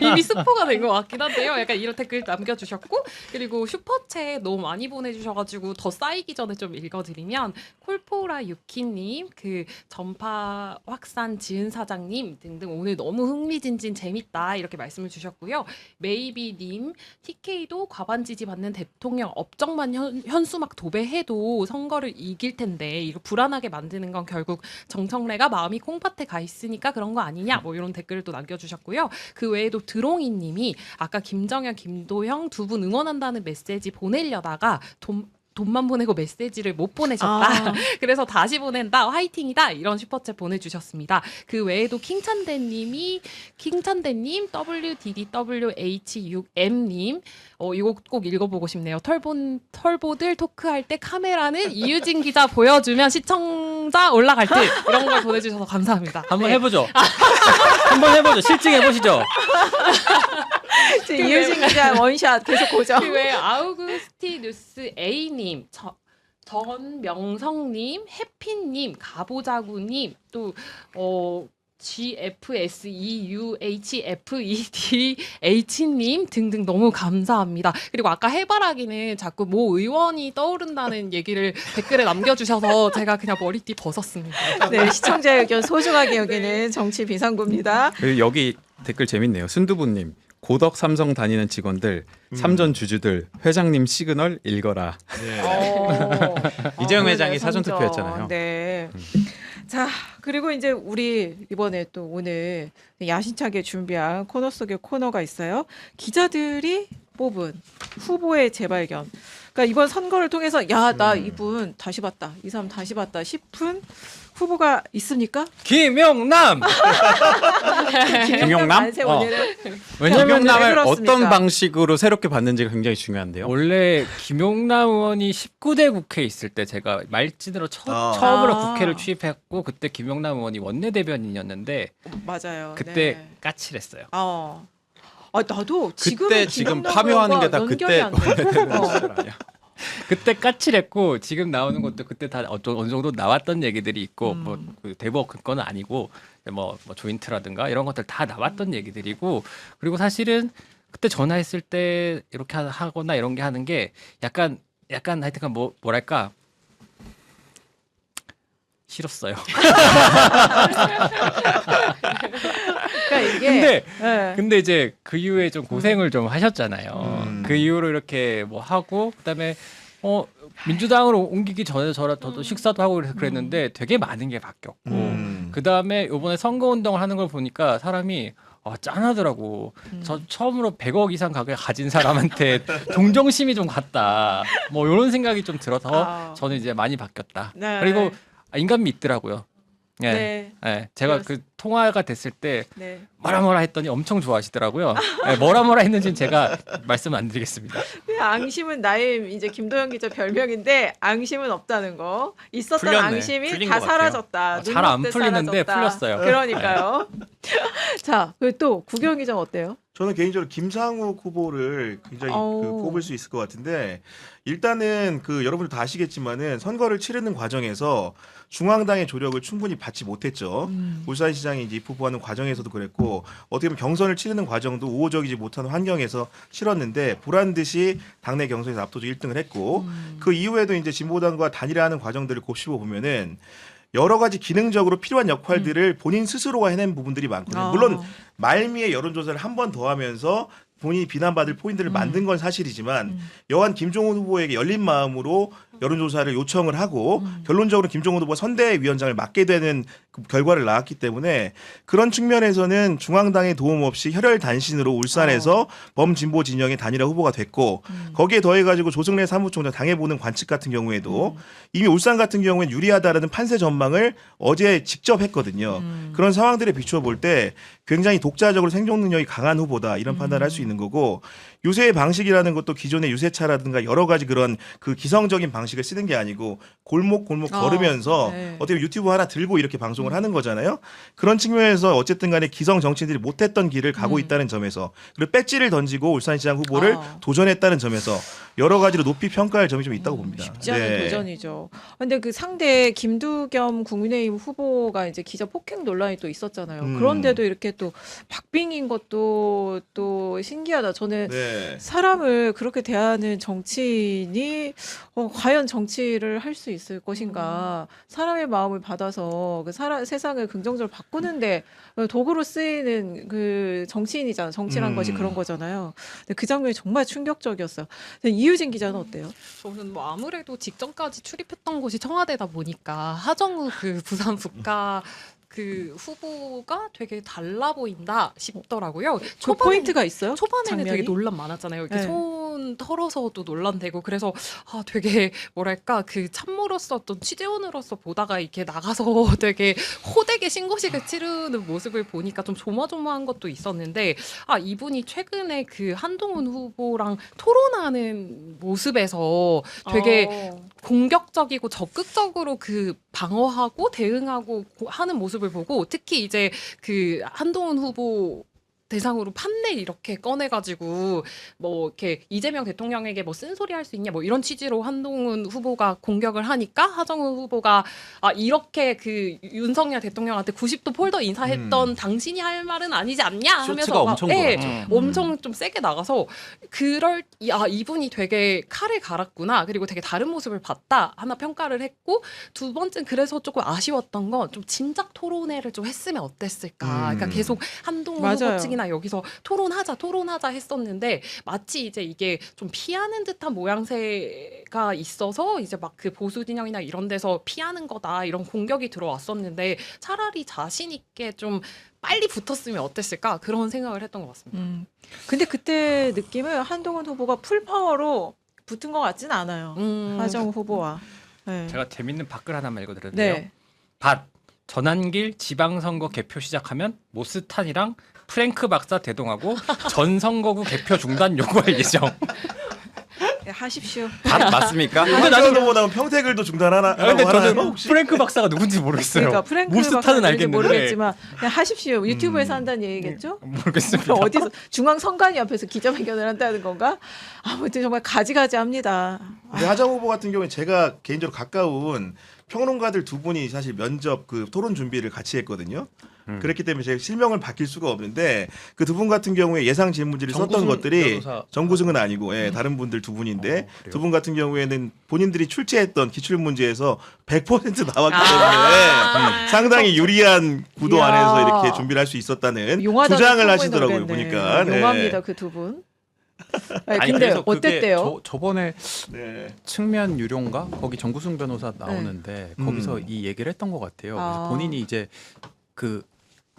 이미 스포가 된 것 같긴 한데요. 약간 이런 댓글 남겨주셨고 그리고 슈퍼챗 너무 많이 보내주셔가지고 더 쌓이기 전에 좀 읽어드리면 콜포라 유키님, 그 전파 확산 지은 사장님 등등 오늘 너무 흥미진진 재밌다 이렇게 말씀을 주셨고요. 메이비님, TK도 과반 지지 받는 대통령 업적만 현수막 도배해도 선거를 이길 텐데 이거 불안하게 만드는 건 결국 정청래가 마음이 콩밭에 가 있으니까 그런 거 아니냐 뭐 이런 댓글을 또 남겨주셨고요. 그 외에도 드롱이님이 아까 김정현, 김도영 두 분 응원한다는 메시지 보내려다가 돈만 보내고 메시지를 못 보내셨다. 그래서 다시 보낸다. 화이팅이다. 이런 슈퍼챗 보내주셨습니다. 그 외에도 킹찬대님, WDDWH6M님, 이거 꼭 읽어보고 싶네요. 털보들 토크할 때 카메라는 이유진 기자 보여주면 시청자 올라갈 듯. 이런 걸 보내주셔서 감사합니다. 한번 해보죠. 한번 해보죠. 실증해보시죠. 이유진 기자 원샷 계속 보죠. 그 외에 아우구스티누스 A님, 전명성님, 해피님, 가보자구님, 또 GFSEUHFEDH님 등등 너무 감사합니다. 그리고 아까 해바라기는 자꾸 모 의원이 떠오른다는 얘기를 댓글에 남겨주셔서 제가 그냥 머리띠 벗었습니다. 네, 시청자 의견 소중하게 여기는 정치 비상구입니다. 그리고 여기 댓글 재밌네요. 순두부님. 고덕 삼성 다니는 직원들, 삼전 주주들, 회장님 시그널 읽어라. 이재용 회장이 사전 투표했잖아요. 네. 자, 그리고 이제 우리 이번에 또 오늘 야심차게 준비한 코너 속의 코너가 있어요. 기자들이 뽑은 후보의 재발견. 그러니까 이번 선거를 통해서 야, 나 이분 다시 봤다. 이 사람 다시 봤다 싶은 후보가 있습니까? 김용남. 김용남? 만세 오늘은 왜냐면 왜 김용남을 그렇습니까? 어떤 방식으로 새롭게 봤는지가 굉장히 중요한데요. 원래 김용남 의원이 19대 국회에 있을 때 제가 말진으로 처음으로 아. 국회를 취입했고 그때 김용남 의원이 원내대변인이었는데 맞아요. 그때 네. 까칠했어요. 나도 지금 그때 지금 파묘하는 게 다 그때 아니야. 그때 까칠했고 지금 나오는 것도 그때 다 어느 정도 나왔던 얘기들이 있고 뭐그 대법 그건 아니고 뭐 조인트라든가 이런 것들 다 나왔던 얘기들이고 그리고 사실은 그때 전화했을 때 이렇게 하거나 이런 게 하는 게 약간 하여튼 뭐랄까 싫었어요. 그러니까 이게 근데 이제 그 이후에 좀 고생을 좀 하셨잖아요. 그 이후로 이렇게 뭐 하고 그다음에 민주당으로 옮기기 전에 저도 식사도 하고 그랬는데 되게 많은 게 바뀌었고 그다음에 이번에 선거 운동을 하는 걸 보니까 사람이 짠하더라고. 저 처음으로 100억 이상 가진 사람한테 동정심이 좀 갔다. 뭐 이런 생각이 좀 들어서 저는 이제 많이 바뀌었다. 네. 그리고 인간미 있더라고요. 예. 네. 네. 제가 그 통화가 됐을 때 네. 뭐라 했더니 엄청 좋아하시더라고요. 네, 뭐라 했는지는 제가 말씀 안 드리겠습니다. 앙심은 나의 이제 김도영 기자 별명인데 앙심은 없다는 거. 있었던 풀렸네. 앙심이 풀린 다 것 같아요. 사라졌다. 잘 안 눈높듯 풀리는데 사라졌다. 풀렸어요. 그러니까요. 자, 그리고 또 구경 기자 어때요? 저는 개인적으로 김상욱 후보를 굉장히 뽑을 수 있을 것 같은데 일단은 여러분들 다 아시겠지만은 선거를 치르는 과정에서 중앙당의 조력을 충분히 받지 못했죠. 울산시장이 이제 입후보하는 과정에서도 그랬고 어떻게 보면 경선을 치르는 과정도 우호적이지 못한 환경에서 치렀는데 보란 듯이 당내 경선에서 압도적 1등을 했고 그 이후에도 이제 진보당과 단일화하는 과정들을 곱씹어 보면은 여러 가지 기능적으로 필요한 역할들을 본인 스스로가 해낸 부분들이 많거든요. 물론 말미에 여론조사를 한 번 더 하면서 본인이 비난받을 포인트를 만든 건 사실이지만 여한 김종훈 후보에게 열린 마음으로 여론조사를 요청을 하고 결론적으로 김종훈 후보 선대위원장을 맡게 되는 그 결과를 낳았기 때문에 그런 측면에서는 중앙당의 도움 없이 혈혈단신으로 울산에서 범진보 진영의 단일화 후보가 됐고 거기에 더해가지고 조승래 사무총장 당해보는 관측 같은 경우에도 이미 울산 같은 경우에는 유리하다라는 판세 전망을 어제 직접 했거든요. 그런 상황들에 비추어 볼 때 굉장히 독자적으로 생존 능력이 강한 후보다 이런 판단을 할 수 있는 거고 유세의 방식이라는 것도 기존의 유세차라든가 여러 가지 그런 그 기성적인 방식을 쓰는 게 아니고 골목 걸으면서 네. 어떻게 보면 유튜브 하나 들고 이렇게 방송을 하는 거잖아요. 그런 측면에서 어쨌든 간에 기성 정치인들이 못했던 길을 가고 있다는 점에서 그리고 배지를 던지고 울산시장 후보를 도전했다는 점에서 여러 가지로 높이 평가할 점이 좀 있다고 봅니다. 쉽지 않은 네. 도전이죠. 근데 그 상대 김두겸 국민의힘 후보가 이제 기자 폭행 논란이 또 있었잖아요. 그런데도 이렇게 또 박빙인 것도 또 신기하다. 저는 네. 사람을 그렇게 대하는 정치인이 과연 정치를 할 수 있을 것인가? 사람의 마음을 받아서 세상을 긍정적으로 바꾸는데 도구로 쓰이는 그 정치인이잖아. 정치란 것이 그런 거잖아요. 근데 그 장면이 정말 충격적이었어요. 이유진 기자는 어때요? 저는 뭐 아무래도 직전까지 출입했던 곳이 청와대다 보니까 하정우 그 부산 북가 그 후보가 되게 달라 보인다 싶더라고요. 그 포인트가 있어요? 초반에는 장면이? 되게 논란 많았잖아요. 이렇게 네. 손 털어서도 논란되고 그래서 되게 뭐랄까 그 참모로서 어떤 취재원으로서 보다가 이렇게 나가서 되게 호되게 신고식을 치르는 모습을 보니까 좀 조마조마한 것도 있었는데 이분이 최근에 그 한동훈 후보랑 토론하는 모습에서 되게 공격적이고 적극적으로 그 방어하고 대응하고 하는 모습을 보고 특히 이제 그 한동훈 후보 대상으로 판넬 이렇게 꺼내가지고 뭐 이렇게 이재명 대통령에게 뭐 쓴소리 할 수 있냐 뭐 이런 취지로 한동훈 후보가 공격을 하니까 하정우 후보가 아 이렇게 그 윤석열 대통령한테 90도 폴더 인사했던 당신이 할 말은 아니지 않냐 하면서 쇼츠가 엄청 예, 돌았죠. 엄청 좀 세게 나가서 이분이 되게 칼을 갈았구나 그리고 되게 다른 모습을 봤다 하나 평가를 했고 두 번째는 그래서 조금 아쉬웠던 건 좀 진작 토론회를 좀 했으면 어땠을까 그러니까 계속 한동훈 맞아요. 후보 측이나 여기서 토론하자 했었는데 마치 이제 이게 좀 피하는 듯한 모양새가 있어서 이제 막 그 보수 진영이나 이런 데서 피하는 거다 이런 공격이 들어왔었는데 차라리 자신 있게 좀 빨리 붙었으면 어땠을까 그런 생각을 했던 것 같습니다. 근데 그때 느낌은 한동훈 후보가 풀파워로 붙은 것 같진 않아요. 하정우 후보와. 네. 제가 재밌는 밖글 하나만 읽어드렸는데요. 네. 밭 전환길 지방선거 개표 시작하면 모스탄이랑 프랭크 박사 대동하고 전 선거구 개표 중단 요구할 예정. 네, 하십시오. 밥 맞습니까? 근데 한동훈 나는- 후보 나오면 평택을도 중단하나? 근데 하나요? 저는 혹시? 프랭크 박사가 누군지 모르겠어요. 그러니까 프랭크 모스탄은 박사인지 알겠는데 모르겠지만 그냥 하십시오. 유튜브에서 한다는 얘기겠죠? 모르겠습니다. 그럼 어디서 중앙선관위 앞에서 기자회견을 한다는 건가? 아무튼 정말 가지가지합니다. 근데 하정우 후보 같은 경우에 제가 개인적으로 가까운 평론가들 두 분이 사실 면접 그 토론 준비를 같이 했거든요. 그랬기 때문에 제가 실명을 밝힐 수가 없는데 그 두 분 같은 경우에 예상 질문지를 썼던 정구승 것들이 변호사. 정구승은 아니고 예, 다른 분들 두 분인데 그래요? 두 분 같은 경우에는 본인들이 출제했던 기출 문제에서 100% 나왔기 때문에 상당히 유리한 구도 이야. 안에서 이렇게 준비를 할 수 있었다는 용하다는 주장을 소문이 하시더라고요 돌겠네. 보니까. 네. 용합니다 그 두 분. 네, 아니, 근데 그래서 그게 어땠대요? 저번에 네. 측면 유료인가 거기 정구승 변호사 나오는데 거기서 이 얘기를 했던 것 같아요. 그래서 아. 본인이 이제 그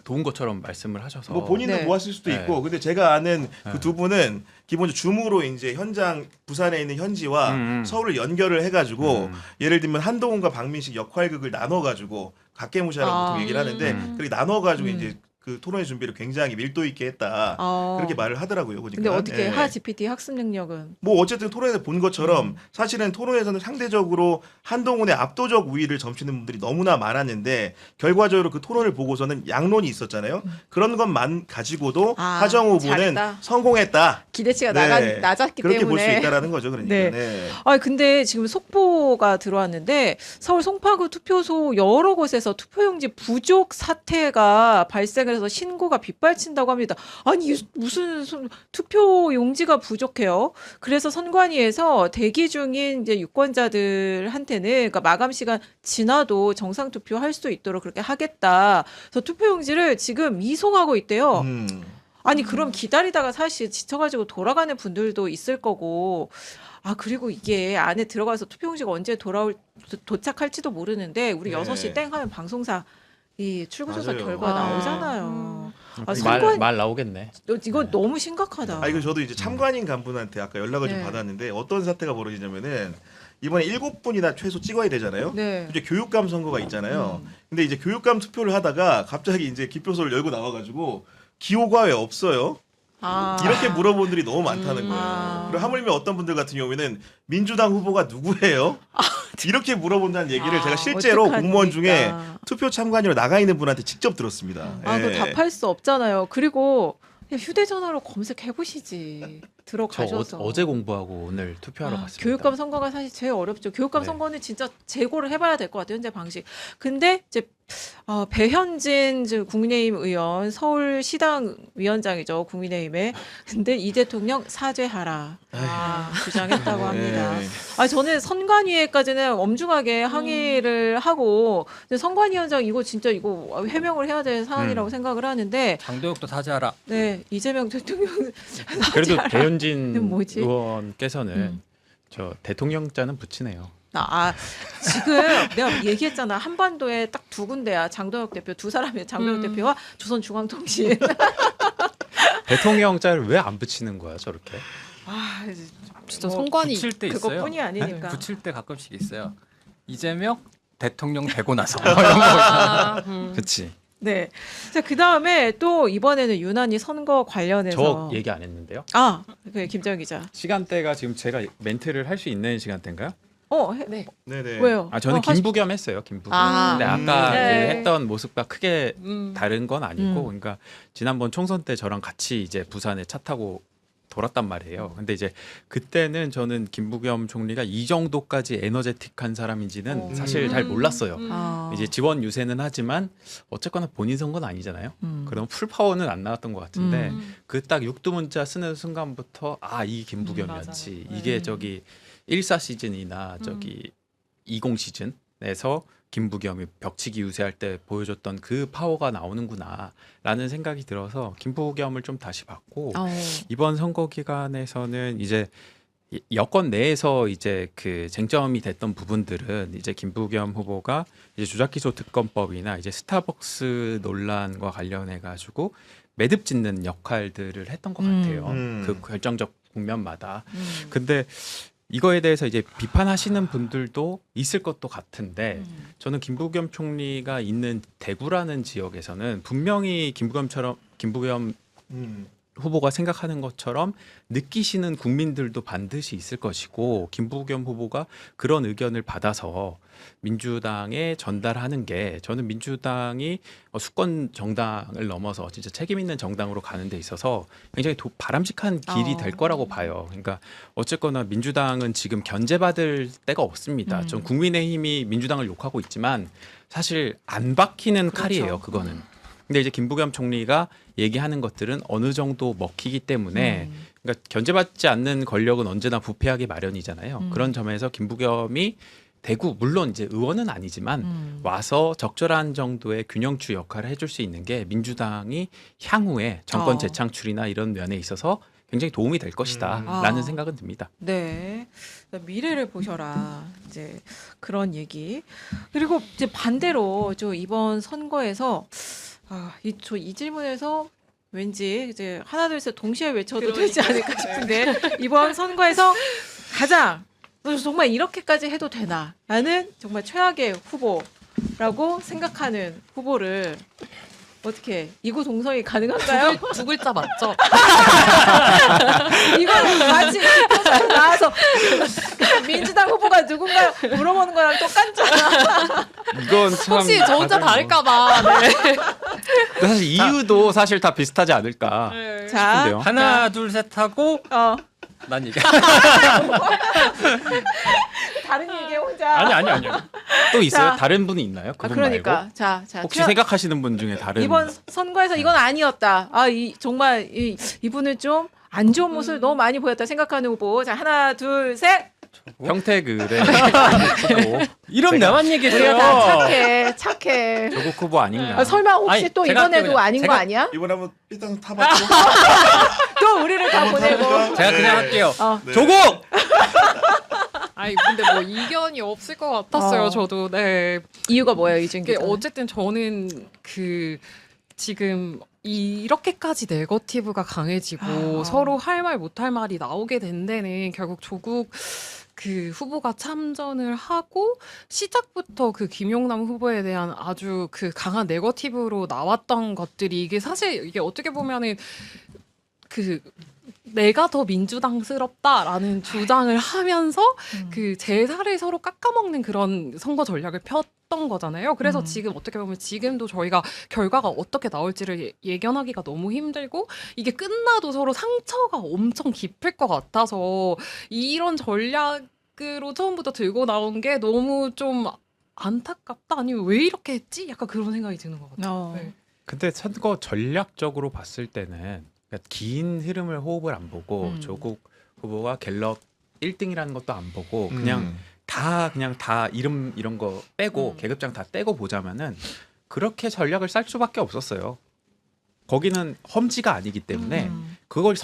도운 것처럼 말씀을 하셔서 뭐 본인은 네. 도왔을 수도 네. 있고, 근데 제가 아는 그 네. 두 분은 기본적으로 줌으로 이제 현장 부산에 있는 현지와 서울을 연결을 해가지고 예를 들면 한동훈과 박민식 역할극을 나눠가지고 각계무시하라고 아. 보통 얘기를 하는데 그렇게 나눠가지고 이제 그 토론회 준비를 굉장히 밀도 있게 했다 그렇게 말을 하더라고요. 보니까. 근데 어떻게 예. 하 GPT 학습 능력은 뭐 어쨌든 토론에서 본 것처럼 사실은 토론에서는 상대적으로 한동훈의 압도적 우위를 점치는 분들이 너무나 많았는데 결과적으로 그 토론을 보고서는 양론이 있었잖아요. 그런 것만 가지고도 아, 하정우 후보는 잘했다. 성공했다. 기대치가 네. 낮았기 그렇게 때문에 볼 수 있다라는 거죠. 그러니까. 네. 네. 아 근데 지금 속보가 들어왔는데 서울 송파구 투표소 여러 곳에서 투표용지 부족 사태가 발생을 해서 신고가 빗발친다고 합니다. 아니 무슨 투표용지가 부족해요? 그래서 선관위에서 대기 중인 이제 유권자들한테는 그러니까 마감 시간 지나도 정상 투표할 수 있도록 그렇게 하겠다. 그래서 투표용지를 지금 이송하고 있대요. 아니 그럼 기다리다가 사실 지쳐가지고 돌아가는 분들도 있을 거고 아 그리고 이게 안에 들어가서 투표용지가 언제 도착할지도 모르는데 우리 네. 6시 땡 하면 방송사 이 출구조사 맞아요. 결과 아. 나오잖아요. 아, 말 나오겠네. 이거 너무 심각하다. 아 이거 저도 이제 참관인 간분한테 아까 연락을 좀 네. 받았는데 어떤 사태가 벌어지냐면은 이번에 7분이나 최소 찍어야 되잖아요. 네. 이제 교육감 선거가 있잖아요. 근데 이제 교육감 투표를 하다가 갑자기 이제 기표소를 열고 나와가지고 기호가 왜 없어요? 아. 이렇게 물어본 분들이 너무 많다는 거예요. 아. 그리고 하물며 어떤 분들 같은 경우에는 민주당 후보가 누구예요? 이렇게 물어본다는 얘기를 제가 실제로 어떡합니까? 공무원 중에 투표 참관인으로 나가 있는 분한테 직접 들었습니다. 아, 그거 예. 답할 수 없잖아요. 그리고 그냥 휴대전화로 검색해 보시지. 저 들어가셔서. 어제 공부하고 오늘 투표하러 갔습니다. 교육감 선거가 사실 제일 어렵죠. 교육감 네. 선거는 진짜 재고를 해봐야 될 것 같아요. 현재 방식. 근데 이제 배현진 국민의힘 의원 서울시당 위원장이죠. 국민의힘에. 근데 이 대통령 사죄하라 주장했다고 합니다. 예. 아 저는 선관위에까지는 엄중하게 항의를 하고 근데 선관위원장 이거 진짜 이거 해명을 해야 될 사안이라고 생각을 하는데 장도혁도 사죄하라. 네 이재명 대통령 그래도 사죄하라. 배현진 뭐지? 의원께서는 저 대통령자는 붙이네요. 지금 내가 얘기했잖아 한반도에 딱 두 군데야 장도혁 대표 두 사람이 장도혁 대표와 조선중앙통신. 대통령자를 왜 안 붙이는 거야 저렇게? 진짜 뭐 선관위 붙일 때 있어요. 그것뿐이 아니니까. 붙일 때 가끔씩 있어요. 이재명 대통령 되고 나서 뭐 이런 거. 그렇지. 네. 자, 그다음에 또 이번에는 유난히 선거 관련해서 저 얘기 안 했는데요. 그래 김정희 기자. 시간대가 지금 제가 멘트를 할 수 있는 시간대인가요? 네. 네네. 왜요? 아 저는 하시- 김부겸 했어요. 김부겸. 아. 근데 아까 네. 그 했던 모습과 크게 음. 다른 건 아니고, 음. 그러니까 지난번 총선 때 저랑 같이 이제 부산에 차 타고 돌았단 말이에요. 근데 이제 그때는 저는 김부겸 총리가 이 정도까지 에너제틱한 사람인지는 사실 잘 몰랐어요. 아. 이제 지원 유세는 하지만 어쨌거나 본인 선거는 아니잖아요. 그럼 풀 파워는 안 나왔던 것 같은데 그 딱 육두문자 쓰는 순간부터 아, 이 김부겸이었지. 맞아요. 이게 저기 14 시즌이나 저기 20 시즌에서 김부겸이 벽치기 유세할 때 보여줬던 그 파워가 나오는구나라는 생각이 들어서 김부겸을 좀 다시 봤고 어. 이번 선거 기간에서는 이제 여권 내에서 이제 그 쟁점이 됐던 부분들은 이제 김부겸 후보가 이제 조작기소 특검법이나 이제 스타벅스 논란과 관련해 가지고 매듭 짓는 역할들을 했던 것 같아요. 그 결정적 국면마다. 근데 이거에 대해서 이제 비판하시는 분들도 있을 것도 같은데 저는 김부겸 총리가 있는 대구라는 지역에서는 분명히 김부겸 후보가 생각하는 것처럼 느끼시는 국민들도 반드시 있을 것이고 김부겸 후보가 그런 의견을 받아서 민주당에 전달하는 게 저는 민주당이 수권 정당을 넘어서 진짜 책임 있는 정당으로 가는 데 있어서 굉장히 바람직한 길이 될 거라고 봐요. 그러니까 어쨌거나 민주당은 지금 견제받을 데가 없습니다. 좀 국민의힘이 민주당을 욕하고 있지만 사실 안 박히는 칼이에요. 그거는. 근데 이제 김부겸 총리가 얘기하는 것들은 어느 정도 먹히기 때문에 그러니까 견제받지 않는 권력은 언제나 부패하기 마련이잖아요. 그런 점에서 김부겸이 대구 물론 이제 의원은 아니지만 와서 적절한 정도의 균형추 역할을 해줄 수 있는 게 민주당이 향후에 정권 재창출이나 이런 면에 있어서 굉장히 도움이 될 것이다라는 생각은 듭니다. 네. 미래를 보셔라. 이제 그런 얘기. 그리고 이제 반대로 저 이번 선거에서 이 질문에서 왠지 이제 하나 둘 셋 동시에 외쳐도 되지 않을까 싶은데 이번 선거에서 가장 정말 이렇게까지 해도 되나라는 정말 최악의 후보라고 생각하는 후보를 어떻게 이구동성이 가능한가요? 두 글자 맞죠? 이거는 마치 나와서 민주당 후보가 누군가 물어보는 거랑 똑같잖아. 이건 참 혹시 저 혼자 다를까봐. 네. 사실 이유도 사실 다 비슷하지 않을까 자, 싶은데요. 하나 둘 셋 하고 어, 난 얘기. 다른 얘기에 혼자. 아니. 또 있어요? 자. 다른 분이 있나요? 그분 그러니까 말고? 자, 혹시 생각하시는 분 중에 다른 이번 선거에서 이건 아니었다. 정말 이분은 좀 안 좋은 모습을 너무 많이 보였다 생각하는 후보. 자, 하나, 둘, 셋. 평택을에 이름 나만 얘기했어요. 우리가 다 착해. 조국 후보 아닌가? 설마 혹시 아니, 또 제가 이번에도 그냥- 아닌 거 아니야? 이번에 한번 일단 타봤죠. 또 우리를 다 보내고. 제가 그냥 할게요. 네. 조국. 아니 근데 뭐 이견이 없을 것 같았어요. 저도. 네. 이유가 뭐예요, 이준 이게 기자? 어쨌든 저는 그 지금 이렇게까지 네거티브가 강해지고 서로 할 말 못할 말이 나오게 된 데는 결국 조국 그 후보가 참전을 하고 시작부터 그 김용남 후보에 대한 아주 그 강한 네거티브로 나왔던 것들이 이게 사실 이게 어떻게 보면은 그 내가 더 민주당스럽다라는 주장을 하면서 그 제사를 서로 깎아먹는 그런 선거 전략을 폈던 거잖아요. 그래서 지금 어떻게 보면 지금도 저희가 결과가 어떻게 나올지를 예견하기가 너무 힘들고 이게 끝나도 서로 상처가 엄청 깊을 것 같아서 이런 전략으로 처음부터 들고 나온 게 너무 좀 안타깝다 아니면 왜 이렇게 했지? 약간 그런 생각이 드는 것 같아요. 네. 근데 선거 전략적으로 봤을 때는 그러니까 긴 흐름을 호흡을 안 보고 조국 후보가 갤럽 1등이라는 것도 안 보고 그냥 다 이름 이런 거 빼고 계급장 다 떼고 보자면은 그렇게 전략을 짤 수밖에 없었어요. 거기는 험지가 아니기 때문에 그걸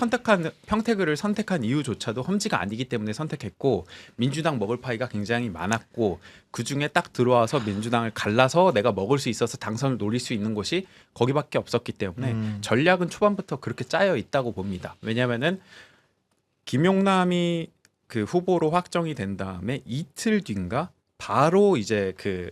평택을 선택한 이유조차도 험지가 아니기 때문에 선택했고 민주당 먹을 파이가 굉장히 많았고 그중에 딱 들어와서 민주당을 갈라서 내가 먹을 수 있어서 당선을 노릴 수 있는 곳이 거기밖에 없었기 때문에 전략은 초반부터 그렇게 짜여 있다고 봅니다. 왜냐하면은 김용남이 그 후보로 확정이 된 다음에 이틀 뒤인가 바로 이제 그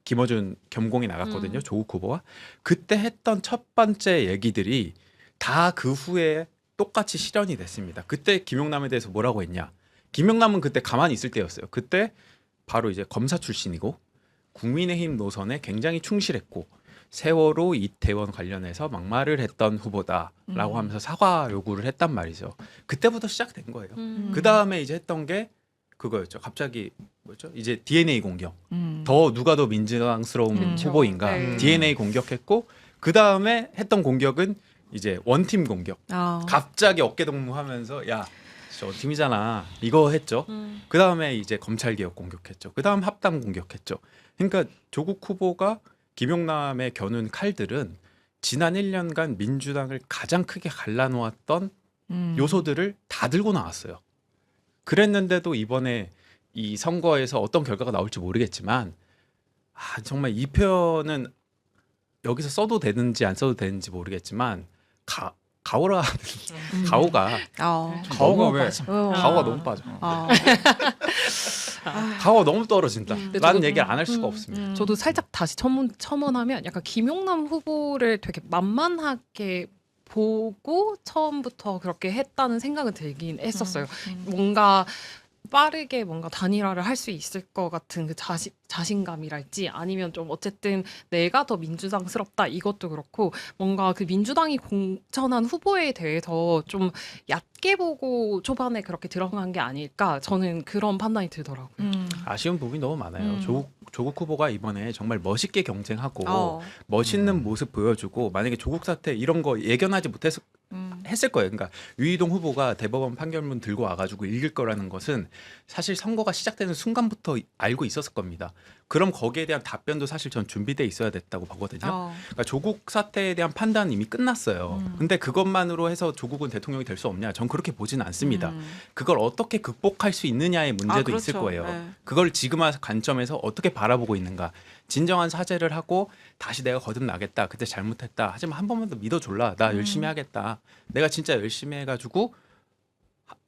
김어준 겸공이 나갔거든요. 조국 후보와. 그때 했던 첫 번째 얘기들이 다 그 후에 똑같이 실현이 됐습니다. 그때 김용남에 대해서 뭐라고 했냐. 김영남은 그때 가만히 있을 때였어요. 그때 바로 이제 검사 출신이고 국민의힘 노선에 굉장히 충실했고 세월호 이태원 관련해서 막말을 했던 후보다라고 하면서 사과 요구를 했단 말이죠. 그때부터 시작된 거예요. 그 다음에 이제 했던 게 그거였죠. 갑자기 뭐죠? 이제 DNA 공격. 더 누가 더 민주당스러운 그렇죠. 후보인가? 네. DNA 공격했고 그 다음에 했던 공격은 이제 원팀 공격. 갑자기 어깨동무하면서 야, 저 원팀이잖아. 이거 했죠. 그 다음에 이제 검찰 개혁 공격했죠. 그 다음 합당 공격했죠. 그러니까 조국 후보가 김용남의 겨눈 칼들은 지난 1년간 민주당을 가장 크게 갈라놓았던 요소들을 다 들고 나왔어요. 그랬는데도 이번에 이 선거에서 어떤 결과가 나올지 모르겠지만 정말 이 표현은 여기서 써도 되는지 안 써도 되는지 모르겠지만 가오가 가오가 왜? 가오가 너무 빠져. 아. 가오가 너무 떨어진다. 근데 라는 저도- 얘기를 안 할 수가 없습니다. 저도 살짝 다시 첨언하면 약간 김용남 후보를 되게 만만하게 보고 처음부터 그렇게 했다는 생각은 들긴 했었어요. 뭔가 빠르게 뭔가 단일화를 할 수 있을 것 같은 그 자신감이랄지 아니면 좀 어쨌든 내가 더 민주당스럽다 이것도 그렇고 뭔가 그 민주당이 공천한 후보에 대해서 좀 얕게 보고 초반에 그렇게 들어간 게 아닐까 저는 그런 판단이 들더라고요. 아쉬운 부분이 너무 많아요. 조국 후보가 이번에 정말 멋있게 경쟁하고 어. 멋있는 모습 보여주고 만약에 조국 사태 이런 거 예견하지 했을 거예요. 그러니까 유이동 후보가 대법원 판결문 들고 와가지고 읽을 거라는 것은 사실 선거가 시작되는 순간부터 알고 있었을 겁니다. 그럼 거기에 대한 답변도 사실 전 준비돼 있어야 됐다고 보거든요. 그러니까 조국 사태에 대한 판단은 이미 끝났어요. 근데 그것만으로 해서 조국은 대통령이 될 수 없냐? 전 그렇게 보지는 않습니다. 그걸 어떻게 극복할 수 있느냐의 문제도 그렇죠. 있을 거예요. 네. 그걸 지금 관점에서 어떻게 바라보고 있는가? 진정한 사죄를 하고 다시 내가 거듭나겠다. 그때 잘못했다. 하지만 한 번만 더 믿어줄라. 나 열심히 하겠다. 내가 진짜 열심히 해가지고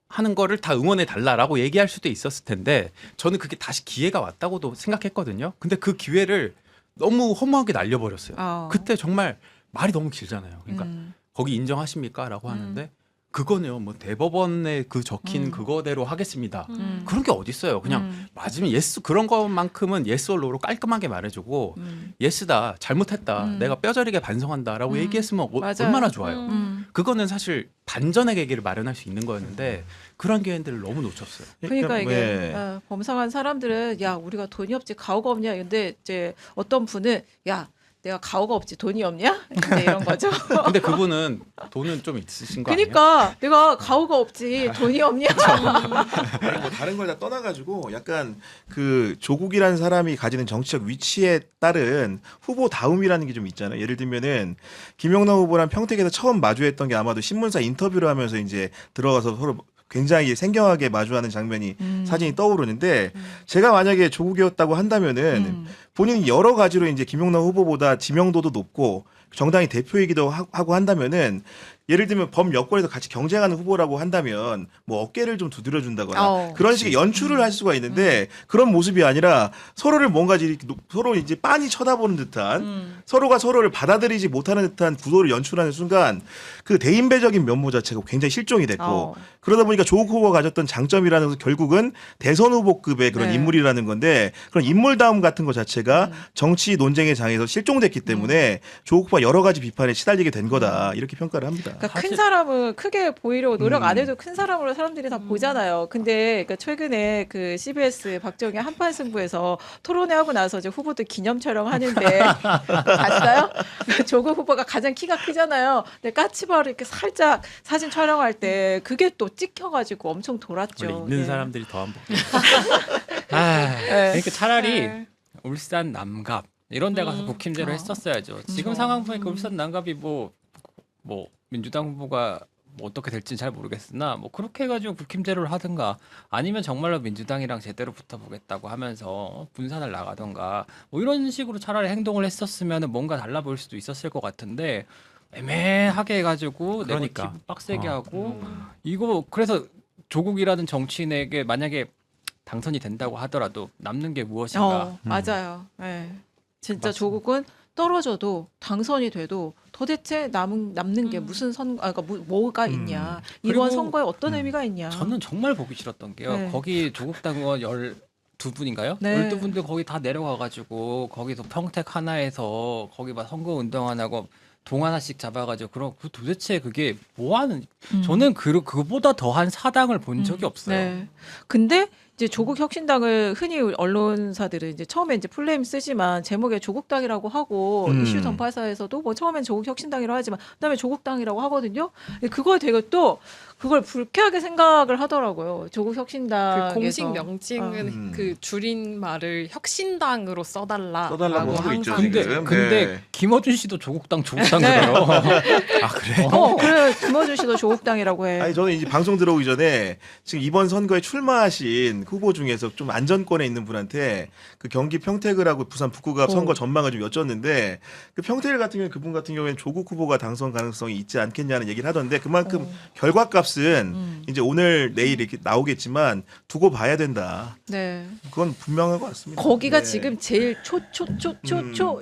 하는 거를 다 응원해 달라라고 얘기할 수도 있었을 텐데 저는 그게 다시 기회가 왔다고도 생각했거든요. 근데 그 기회를 너무 허무하게 날려버렸어요. 그때 정말 말이 너무 길잖아요. 그러니까 거기 인정하십니까? 라고 하는데 그거네요. 뭐 대법원에 그 적힌 그거대로 하겠습니다. 그런 게 어딨어요. 그냥 맞으면 예스 그런 것만큼은 예스 or 노로 깔끔하게 말해주고 예스다 잘못했다 내가 뼈저리게 반성한다라고 얘기했으면 맞아요. 얼마나 좋아요. 그거는 사실 반전의 계기를 마련할 수 있는 거였는데 그런 기회들을 너무 놓쳤어요. 그러니까 이게 네. 범상한 사람들은 야 우리가 돈이 없지 가오가 없냐 근데 이제 어떤 분은 야 내가 가오가 없지 돈이 없냐 이제 이런 거죠. 근데 그분은 돈은 좀 있으신 거 아니에요? 그러니까 내가 가오가 없지 돈이 없냐. 아니, 뭐 다른 걸 다 떠나가지고 약간 그 조국이라는 사람이 가지는 정치적 위치에 따른 후보다움이라는 게 좀 있잖아요. 예를 들면은 김용남 후보랑 평택에서 처음 마주했던 게 아마도 신문사 인터뷰를 하면서 이제 들어가서 서로 굉장히 생경하게 마주하는 장면이 사진이 떠오르는데 제가 만약에 조국이었다고 한다면은 본인이 여러 가지로 이제 김용남 후보보다 지명도도 높고 정당의 대표이기도 하고 한다면은 예를 들면 범여권에서 같이 경쟁하는 후보라고 한다면 뭐 어깨를 좀 두드려 준다거나 그런 식의 연출을 할 수가 있는데 그런 모습이 아니라 서로를 뭔가 이렇게 서로 이제 빤히 쳐다보는 듯한 서로가 서로를 받아들이지 못하는 듯한 구도를 연출하는 순간 그 대인배적인 면모 자체가 굉장히 실종이 됐고 그러다 보니까 조국 후보가 가졌던 장점이라는 것은 결국은 대선 후보급의 그런 네. 인물이라는 건데 그런 인물다움 같은 것 자체가 정치 논쟁의 장에서 실종됐기 때문에 조국 후보가 여러 가지 비판에 시달리게 된 거다 이렇게 평가를 합니다. 그러니까 큰 사람은 크게 보이려고 노력 안 해도 큰 사람으로 사람들이 다 보잖아요. 근데 그러니까 최근에 그 CBS 박정희 한판 승부에서 토론회 하고 나서 이제 후보들 기념 촬영 하는데 봤어요? 조국 후보가 가장 키가 크잖아요. 근데 까치발을 이렇게 살짝 사진 촬영할 때 그게 또 찍혀가지고 엄청 돌았죠. 원래 있는 예. 사람들이 더한 법. 그러니까 차라리 네. 울산 남갑 이런 데 가서 국힘제로 했었어야죠. 지금 상황 보니까 울산 남갑이 뭐 민주당 후보가 뭐 어떻게 될지는 잘 모르겠으나 뭐 그렇게 해가지고 국힘제로를 하든가 아니면 정말로 민주당이랑 제대로 붙어보겠다고 하면서 분산을 나가던가 뭐 이런 식으로 차라리 행동을 했었으면 뭔가 달라 보일 수도 있었을 것 같은데 애매하게 해가지고 그러니까. 내가 기분 빡세게 하고 이거 그래서 조국이라는 정치인에게 만약에 당선이 된다고 하더라도 남는 게 무엇인가 맞아요. 예. 진짜 맞습니다. 조국은 떨어져도 당선이 돼도 도대체 남는 게 무슨 그러니까 뭐가 있냐. 이번 그리고 선거에 어떤 의미가 있냐. 저는 정말 보기 싫었던 게요. 네. 거기 조국 당원 12분인가요? 네. 12분들 거기 다 내려가가지고 거기서 평택 하나에서 거기 막 선거 운동 안 하고 동 하나씩 잡아가지고 그 도대체 그게 뭐 하는? 저는 그보다 더한 사당을 본 적이 없어요. 네. 근데 이제 조국 혁신당을 흔히 언론사들은 이제 처음에 이제 플레임 쓰지만 제목에 조국당이라고 하고 이슈 전파사에서도 뭐 처음엔 조국 혁신당이라고 하지만 그다음에 조국당이라고 하거든요. 그거에 되게 또 그걸 불쾌하게 생각을 하더라고요. 조국 혁신당에서 그 공식 명칭은 그 줄인 말을 혁신당으로 써달라고 써달라고 하고 있죠, 항상 지금. 근데 네. 김어준 씨도 조국당 네. 그래요. 아 그래? 그래 김어준 씨도 조국당이라고 해. 아니 저는 이제 방송 들어오기 전에 지금 이번 선거에 출마하신 후보 중에서 좀 안전권에 있는 분한테 그 경기 평택을 하고 부산 북구갑 선거 전망을 좀 여쭸는데 그 평택 같은 경우는 그분 같은 경우에는 조국 후보가 당선 가능성이 있지 않겠냐는 얘기를 하던데 그만큼 결과값은 이제 오늘 내일 이렇게 나오겠지만 두고 봐야 된다. 네. 그건 분명한 것 같습니다. 거기가 네. 지금 제일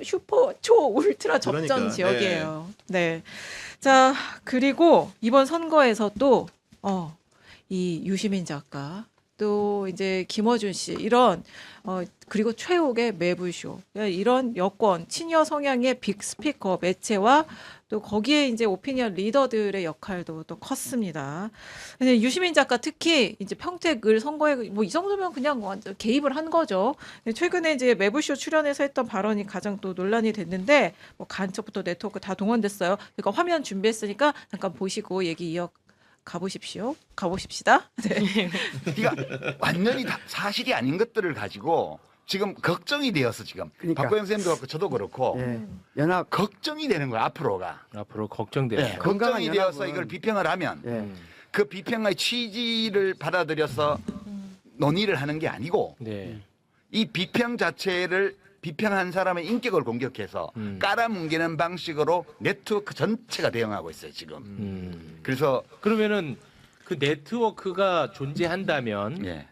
슈퍼 초 울트라 접전 그러니까, 지역이에요. 네. 자, 그리고 이번 선거에서 또 이 유시민 작가 또 이제 김어준 씨 이런 그리고 최욱의 매불쇼 이런 여권 친여 성향의 빅스피커 매체와 또 거기에 이제 오피니언 리더들의 역할도 또 컸습니다. 근데 유시민 작가 특히 이제 평택을 선거에 뭐 이 정도면 그냥 완전 개입을 한 거죠. 최근에 이제 매불쇼 출연해서 했던 발언이 가장 또 논란이 됐는데 뭐 간첩부터 네트워크 다 동원됐어요. 그러니까 화면 준비했으니까 잠깐 보시고 얘기 가보십시다. 네. 그러니까 완전히 사실이 아닌 것들을 가지고 지금 걱정이 되어서 지금 그러니까. 박고영 쌤도 그렇고 저도 그렇고 예. 연합 걱정이 되는 거야 앞으로가. 앞으로 걱정돼요. 네, 건강한 걱정이 되어서 연합은- 이걸 비평을 하면 예. 그 비평의 취지를 받아들여서 논의를 하는 게 아니고 네. 이 비평 자체를 비평한 사람의 인격을 공격해서 깔아뭉개는 방식으로 네트워크 전체가 대응하고 있어요 지금. 그래서 그러면은 그 네트워크가 존재한다면 예.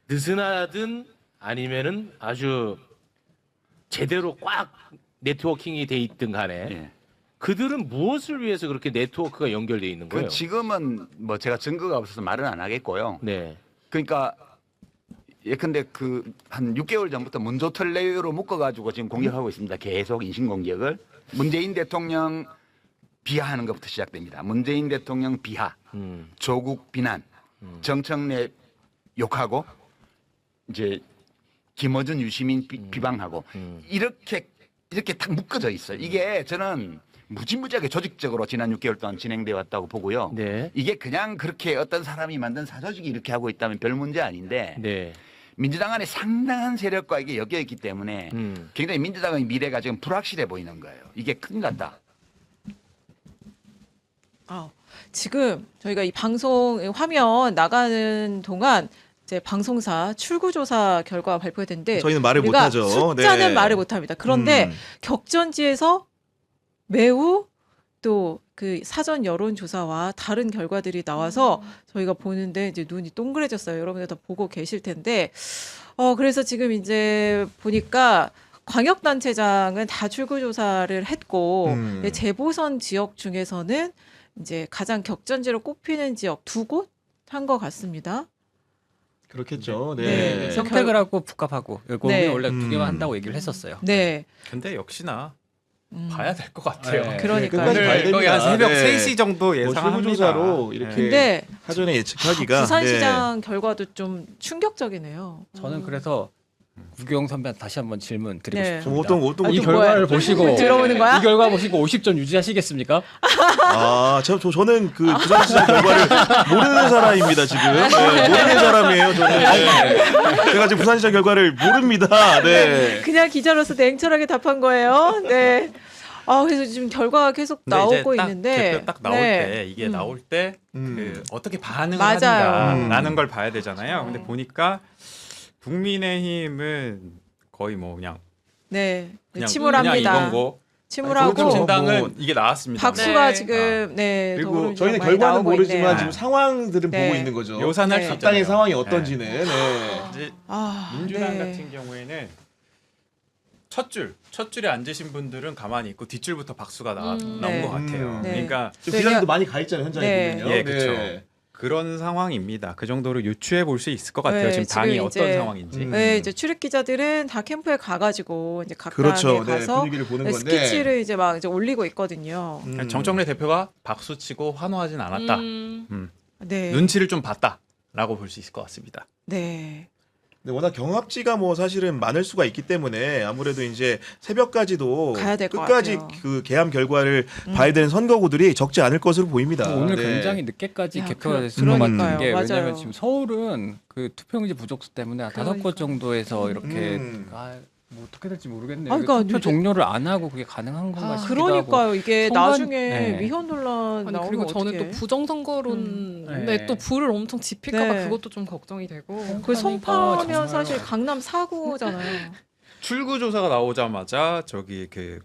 느슨하든 아니면은 아주 제대로 꽉 네트워킹이 돼 있든 간에 예. 그들은 무엇을 위해서 그렇게 네트워크가 연결돼 있는 거예요? 그 지금은 뭐 제가 증거가 없어서 말은 안 하겠고요. 네. 그러니까 예컨대 그 한 6개월 전부터 문조털 내외로 묶어가지고 지금 공격하고 있습니다. 계속 인신 공격을 문재인 대통령 비하하는 것부터 시작됩니다. 문재인 대통령 비하, 조국 비난, 정청래 욕하고 이제 김어준 유시민 비방하고 이렇게 딱 묶어져 있어요. 이게 저는 무지무지하게 조직적으로 지난 6개월 동안 진행돼 왔다고 보고요. 네. 이게 그냥 그렇게 어떤 사람이 만든 사조직이 이렇게 하고 있다면 별 문제 아닌데 네. 민주당 안에 상당한 세력과 이게 엮여 있기 때문에 굉장히 민주당의 미래가 지금 불확실해 보이는 거예요. 이게 큰일 났다. 지금 저희가 이 방송 화면 나가는 동안 이제 방송사 출구조사 결과가 발표됐는데 저희는 말을 우리가 못하죠. 숫자는 네. 말을 못합니다. 그런데 격전지에서 매우 또 그 사전 여론조사와 다른 결과들이 나와서 저희가 보는데 이제 눈이 동그래졌어요. 여러분들 다 보고 계실 텐데 그래서 지금 이제 보니까 광역단체장은 다 출구조사를 했고 재보선 지역 중에서는 이제 가장 격전지로 꼽히는 지역 2곳 한 것 같습니다. 그렇겠죠. 네. 네. 그래서 평택을 하고 북갑하고 여기 네. 원래 2개만 한다고 얘기를 했었어요. 네. 근데 역시나 봐야 될 것 같아요. 네. 그러니까요. 끝까지 봐야 오늘 거의 한 됩니다. 새벽 네. 3시 정도 뭐 예상합니다. 출구조사로 이렇게 근데 사전에 예측하기가 부산시장 결과도 좀 충격적이네요. 저는 그래서 구경 선배한테 다시 한번 질문 드리고 네. 싶습니다. 어떤 이 뭐야? 결과를 보시고 들어오는 거야? 이 결과 보시고 50점 유지하시겠습니까? 저는 그 부산시장 결과를 모르는 사람입니다 지금. 네, 모르는 사람이에요 저는. 네. 제가 지금 부산시장 결과를 모릅니다. 네. 그냥 기자로서 냉철하게 답한 거예요. 네. 그래서 지금 결과가 계속 근데 이제 나오고 딱 있는데 대표 딱 나올 네. 때 이게 나올 때 그 어떻게 반응을 맞아요. 하는가라는 걸 봐야 되잖아요. 근데 보니까 국민의힘은 거의 뭐 그냥 침울합니다. 이건 거. 침울하고 더불어민주당은 뭐 이게 나왔습니다. 박수가 네. 지금 그리고 더불어민주당 저희는 많이 결과는 나오고 모르지만 있네요. 지금 상황들은 네. 보고 있는 거죠. 묘사할 네. 수 적당히 있잖아요. 상황이 어떤지는. 네. 이제 아, 민주당 네. 같은 경우에는 첫 줄에 앉으신 분들은 가만히 있고 뒷줄부터 박수가 나온 네. 것 같아요. 네. 그러니까 지금 기자님도 많이 가 있잖아요 현장에 네. 보면요. 예, 그렇죠. 그런 상황입니다. 그 정도로 유추해 볼 수 있을 것 같아요. 네, 지금 당이 지금 어떤 이제 상황인지. 네, 이제 출입 기자들은 다 캠프에 가가지고 이제 각각에 그렇죠. 네, 가서 분위기를 보는 건데. 스케치를 이제 막 이제 올리고 있거든요. 정청래 대표가 박수치고 환호하진 않았다. 네. 눈치를 좀 봤다라고 볼 수 있을 것 같습니다. 네. 근데 워낙 경합지가 뭐 사실은 많을 수가 있기 때문에 아무래도 이제 새벽까지도 가야 될것 끝까지 같아요. 그 개함 결과를 봐야 되는 선거구들이 적지 않을 것으로 보입니다. 오늘 네. 굉장히 늦게까지 야, 개표가 됐을 것 그러니까요. 같은 게 맞아요. 왜냐하면 지금 서울은 그 투표용지 부족수 때문에 한 5곳 그러니까. 정도에서 이렇게 뭐 어떻게 될지 모르겠네요. 아, 그러니까 투표 이제- 종료를 안 하고 그게 가능한 건가 싶기도 하고. 그러니까요. 이게 선관- 나중에 네. 위헌 논란 아니 나오면 그리고 저는 어떡해. 또 부정선거론에 네. 또 불을 엄청 지필까봐 네. 그것도 좀 걱정이 되고. 그 송파면 정말. 사실 강남 사고잖아요. 출구 조사가 나오자마자 저기 그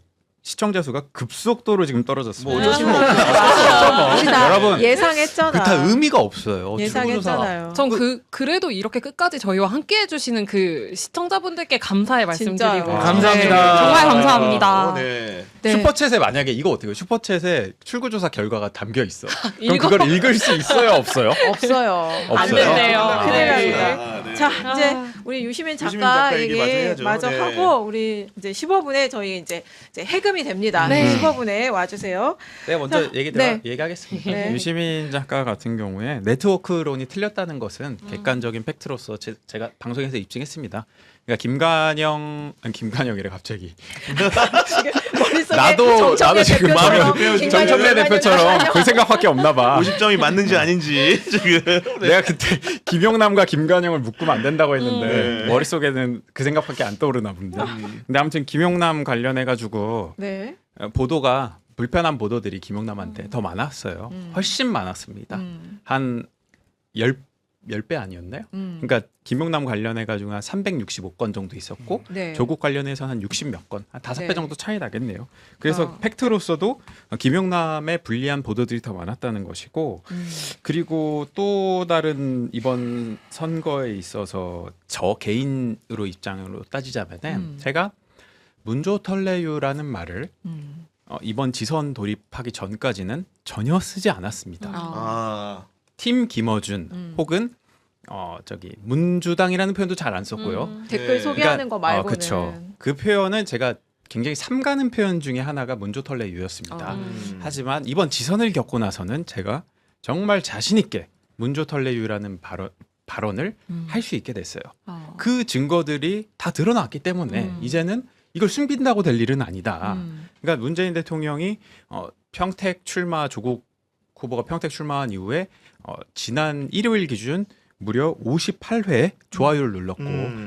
시청자 수가 급속도로 지금 떨어졌습니다. 뭐 어쩔 수가 우리 다 여러분, 예상했잖아. 그 다 의미가 없어요. 예상했잖아요. 전 그래도 이렇게 끝까지 저희와 함께 해주시는 그 시청자분들께 감사의 진짜요. 말씀드리고 감사합니다. 정말 감사합니다. 네. 네. 슈퍼챗에 만약에 이거 어떻게 해요? 슈퍼챗에 출구조사 결과가 담겨 있어. 그럼 읽어? 그걸 읽을 수 있어요, 없어요? 없어요. 없어요? 안 된대요. 아, 큰일 네. 납니다. 아, 네. 자, 이제 아. 우리 유시민 유시민 작가 작가 얘기 마저 얘기 해야죠. 마저 네. 하고 우리 이제 15분에 저희 이제 해금이 됩니다. 네. 15분에 와주세요. 내가 먼저 자, 얘기하겠습니다. 네. 유시민 작가 같은 경우에 네트워크론이 틀렸다는 것은 객관적인 팩트로서 제가 방송에서 입증했습니다. 그러니까 김관영이래 갑자기. 머릿속에 나도 정청래 지금 대표처럼 마음이 김관영 정청래 의원님 대표처럼 나가요. 그 생각밖에 없나 봐. 50점이 맞는지 아닌지 지금. 내가 그때 김용남과 김관영을 묶으면 안 된다고 했는데 네. 머릿속에는 그 생각밖에 안 떠오르나 봅니다. 근데 아무튼 김용남 관련해 가지고 네. 보도가 불편한 보도들이 김용남한테 더 많았어요. 훨씬 많았습니다. 한 10배 아니었나요? 그러니까 김용남 관련해 가지고 한 365건 정도 있었고 네. 조국 관련해서 한 60몇 건, 한 5배 네. 정도 차이 나겠네요. 그래서 어. 팩트로서도 김용남의 불리한 보도들이 더 많았다는 것이고 그리고 또 다른 이번 선거에 있어서 저 개인으로 입장으로 따지자면은 제가 문조털레유라는 말을 이번 지선 돌입하기 전까지는 전혀 쓰지 않았습니다. 아. 팀 김어준 혹은 저기 문주당이라는 표현도 잘 안 썼고요. 댓글 네. 소개하는 거 말고는. 그렇죠. 그 표현은 제가 굉장히 삼가는 표현 중에 하나가 문조털레유였습니다. 하지만 이번 지선을 겪고 나서는 제가 정말 자신 있게 문조털레유라는 발언을 할 수 있게 됐어요. 그 증거들이 다 드러났기 때문에 이제는 이걸 숨긴다고 될 일은 아니다. 그러니까 문재인 대통령이 평택 출마 조국 후보가 평택 출마한 이후에 지난 일요일 기준 무려 58회 좋아요를 눌렀고